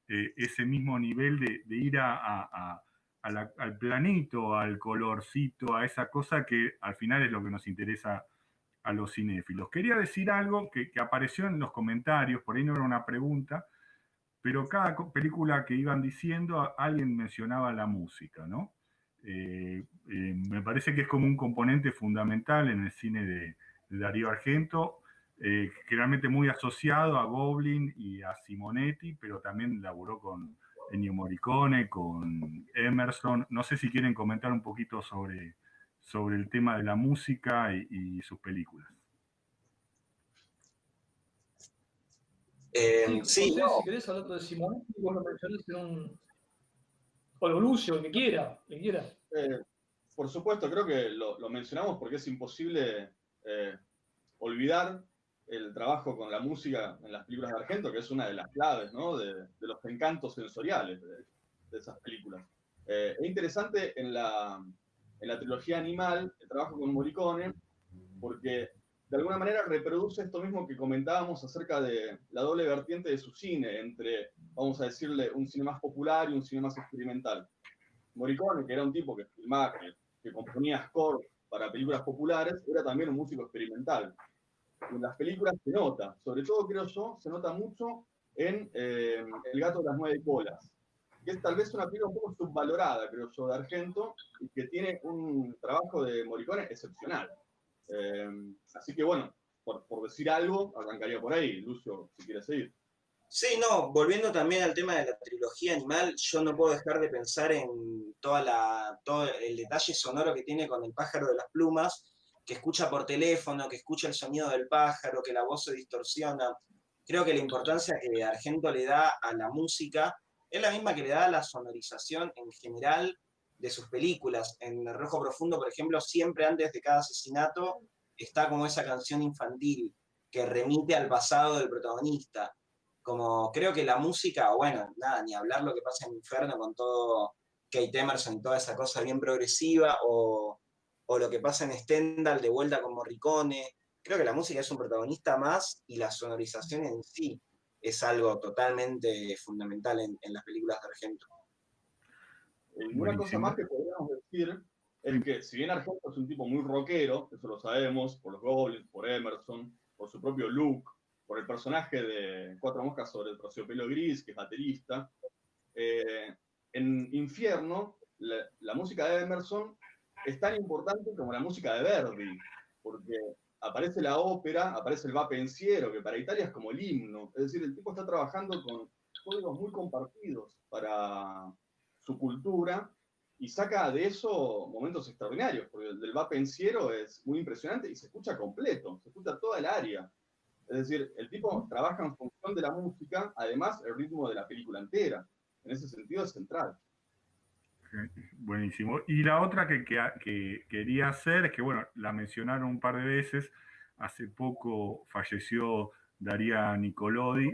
ese mismo nivel de ir al planito, al colorcito, a esa cosa que al final es lo que nos interesa a los cinéfilos. Quería decir algo que apareció en los comentarios, por ahí no era una pregunta, pero cada película que iban diciendo, alguien mencionaba la música, ¿no? Me parece que es como un componente fundamental en el cine de Darío Argento, generalmente muy asociado a Goblin y a Simonetti, pero también laburó con Ennio Morricone, con Emerson. No sé si quieren comentar un poquito sobre el tema de la música y sus películas. Sí, José, si querés hablar de Simonetti, vos lo mencionás en un... O lo Lucio, el que quiera. Por supuesto, creo que lo mencionamos porque es imposible olvidar el trabajo con la música en las películas de Argento, que es una de las claves, ¿no? de los encantos sensoriales de esas películas. Es interesante en la trilogía Animal, el trabajo con Morricone, porque de alguna manera reproduce esto mismo que comentábamos acerca de la doble vertiente de su cine, entre, vamos a decirle, un cine más popular y un cine más experimental. Morricone, que era un tipo que filmaba, que componía score para películas populares, era también un músico experimental. Y en las películas se nota, sobre todo creo yo, se nota mucho en El gato de las 9 colas, que es tal vez una película un poco subvalorada, creo yo, de Argento, y que tiene un trabajo de Morricone excepcional. Así que bueno, por decir algo, arrancaría por ahí. Lucio, si quieres seguir. Sí, no, volviendo también al tema de la trilogía Animal, yo no puedo dejar de pensar en todo el detalle sonoro que tiene con el pájaro de las plumas, que escucha por teléfono, que escucha el sonido del pájaro, que la voz se distorsiona. Creo que la importancia que Argento le da a la música es la misma que le da a la sonorización en general de sus películas. En El Rojo Profundo, por ejemplo, siempre antes de cada asesinato está como esa canción infantil que remite al pasado del protagonista. Como creo que la música, bueno, nada, ni hablar lo que pasa en Inferno con todo Kate Emerson y toda esa cosa bien progresiva, o lo que pasa en Stendhal de vuelta con Morricone. Creo que la música es un protagonista más y la sonorización en sí es algo totalmente fundamental en las películas de Argento. Y una cosa más que podríamos decir es que si bien Argento es un tipo muy rockero, eso lo sabemos, por los Goblins, por Emerson, por su propio look, por el personaje de Cuatro Moscas sobre el Terciopelo Gris, que es baterista, en Infierno, la música de Emerson es tan importante como la música de Verdi, porque aparece la ópera, aparece el va pensiero, que para Italia es como el himno. Es decir, el tipo está trabajando con códigos muy compartidos para su cultura y saca de eso momentos extraordinarios, porque el del va pensiero es muy impresionante y se escucha completo, se escucha toda el área. Es decir, el tipo trabaja en función de la música, además el ritmo de la película entera. En ese sentido es central. Buenísimo. Y la otra que quería hacer es que, bueno, la mencionaron un par de veces, hace poco falleció Daria Nicolodi.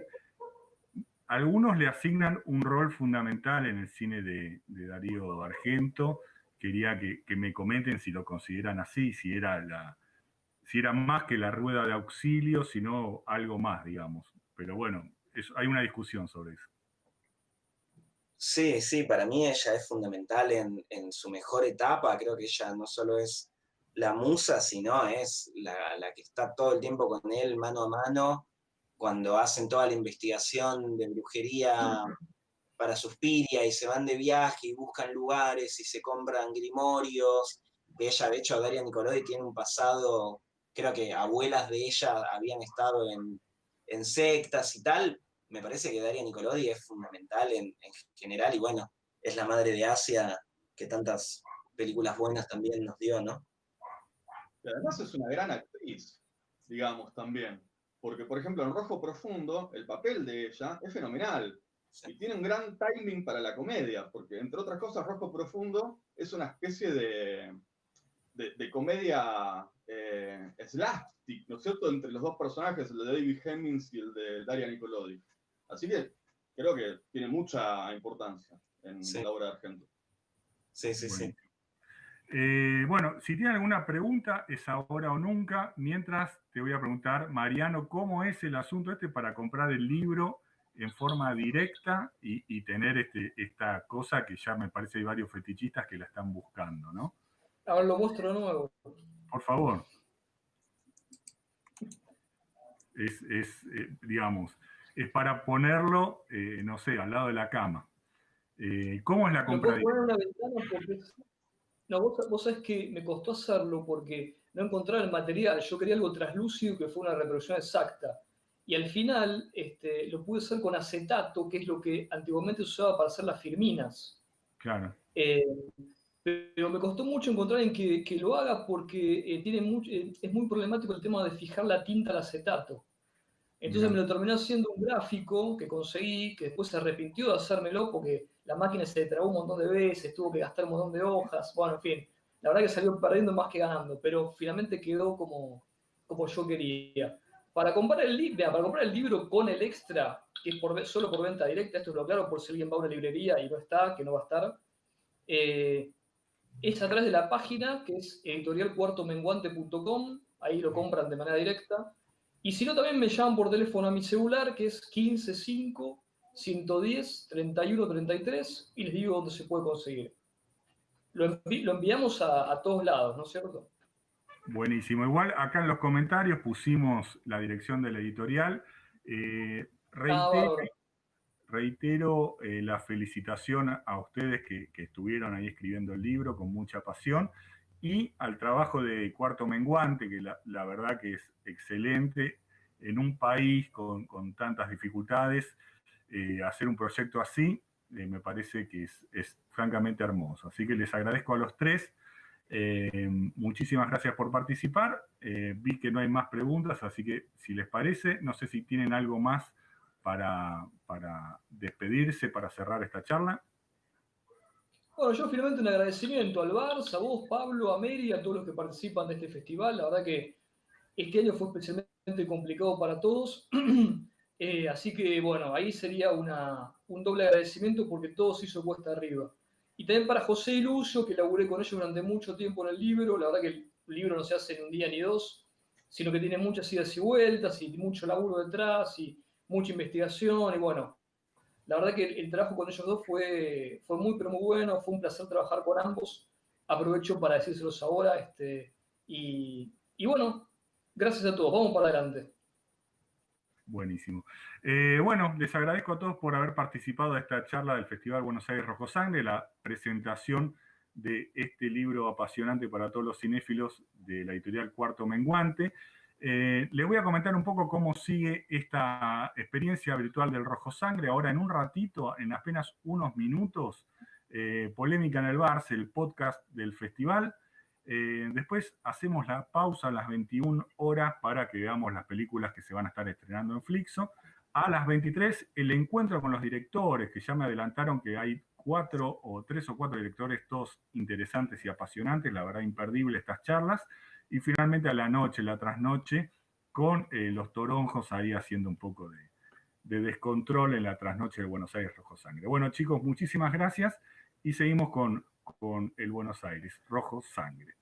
Algunos le asignan un rol fundamental en el cine de Darío Argento. Quería que me comenten si lo consideran así, si era más que la rueda de auxilio, sino algo más, digamos. Pero bueno, hay una discusión sobre eso. Sí, para mí ella es fundamental en su mejor etapa. Creo que ella no solo es la musa, sino es la que está todo el tiempo con él, mano a mano, cuando hacen toda la investigación de brujería para Suspiria y se van de viaje y buscan lugares y se compran grimorios. Ella, de hecho, Daria Nicolodi tiene un pasado, creo que abuelas de ella habían estado en sectas y tal. Me parece que Daria Nicolodi es fundamental en general y bueno, es la madre de Asia que tantas películas buenas también nos dio, ¿no? Y además es una gran actriz, digamos, también. Porque, por ejemplo, en Rojo Profundo, el papel de ella es fenomenal. Sí. Y tiene un gran timing para la comedia, porque, entre otras cosas, Rojo Profundo es una especie de comedia slapstick, ¿no es cierto?, entre los dos personajes, el de David Hemmings y el de Daria Nicolodi. Así que creo que tiene mucha importancia en la obra de Argento. Sí, sí, Bueno. sí. Bueno, si tienen alguna pregunta, es ahora o nunca. Mientras te voy a preguntar, Mariano, ¿cómo es el asunto para comprar el libro en forma directa y tener esta cosa que ya me parece hay varios fetichistas que la están buscando, ¿no? Ahora lo muestro de nuevo. Por favor. Digamos, es para ponerlo, no sé, al lado de la cama. ¿Cómo es la compra directa? Lo puedo poner en una ventana porque... No, vos sabés que me costó hacerlo porque no encontraba el material. Yo quería algo translúcido que fue una reproducción exacta. Y al final lo pude hacer con acetato, que es lo que antiguamente se usaba para hacer las firminas. Claro. Pero me costó mucho encontrar en que lo haga porque es muy problemático el tema de fijar la tinta al acetato. Entonces me lo terminé haciendo un gráfico que conseguí, que después se arrepintió de hacérmelo porque la máquina se trabó un montón de veces, tuvo que gastar un montón de hojas, bueno, en fin. La verdad que salió perdiendo más que ganando, pero finalmente quedó como yo quería. Para comprar el libro con el extra, que es solo por venta directa, esto es lo claro por si alguien va a una librería y no está, que no va a estar, es a través de la página que es editorialcuartomenguante.com, ahí lo compran de manera directa. Y si no, también me llaman por teléfono a mi celular, que es 155 110 31 33, y les digo dónde se puede conseguir. Lo enviamos a todos lados, ¿no es cierto? Buenísimo. Igual acá en los comentarios pusimos la dirección de la editorial. Reitero la felicitación a ustedes que estuvieron ahí escribiendo el libro con mucha pasión y al trabajo de Cuarto Menguante, que la verdad que es excelente en un país con tantas dificultades. Hacer un proyecto así me parece que es francamente hermoso. Así que les agradezco a los tres. Muchísimas gracias por participar. Vi que no hay más preguntas, así que si les parece, no sé si tienen algo más para despedirse, para cerrar esta charla. Bueno, yo finalmente un agradecimiento al Barça, a vos, Pablo, a Mary, a todos los que participan de este festival. La verdad que este año fue especialmente complicado para todos. Así que, bueno, ahí sería un doble agradecimiento porque todo se hizo cuesta arriba. Y también para José y Lucio, que laburé con ellos durante mucho tiempo en el libro. La verdad que el libro no se hace en un día ni dos, sino que tiene muchas idas y vueltas y mucho laburo detrás y mucha investigación. Y bueno, la verdad que el trabajo con ellos dos fue muy, pero muy bueno. Fue un placer trabajar con ambos. Aprovecho para decírselos ahora. Y bueno, gracias a todos. Vamos para adelante. Buenísimo. Bueno, les agradezco a todos por haber participado de esta charla del Festival Buenos Aires Rojo Sangre, la presentación de este libro apasionante para todos los cinéfilos de la editorial Cuarto Menguante. Les voy a comentar un poco cómo sigue esta experiencia virtual del Rojo Sangre. Ahora en un ratito, en apenas unos minutos, Polémica en el Barça, el podcast del festival. Después hacemos la pausa a las 21 horas para que veamos las películas que se van a estar estrenando en Flixo. A las 23, el encuentro con los directores, que ya me adelantaron que hay 3 o 4 directores, todos interesantes y apasionantes, la verdad imperdible estas charlas. Y finalmente a la noche, la trasnoche, con los toronjos ahí haciendo un poco de descontrol en la trasnoche de Buenos Aires Rojo Sangre. Bueno, chicos, muchísimas gracias y seguimos con el Buenos Aires Rojo Sangre.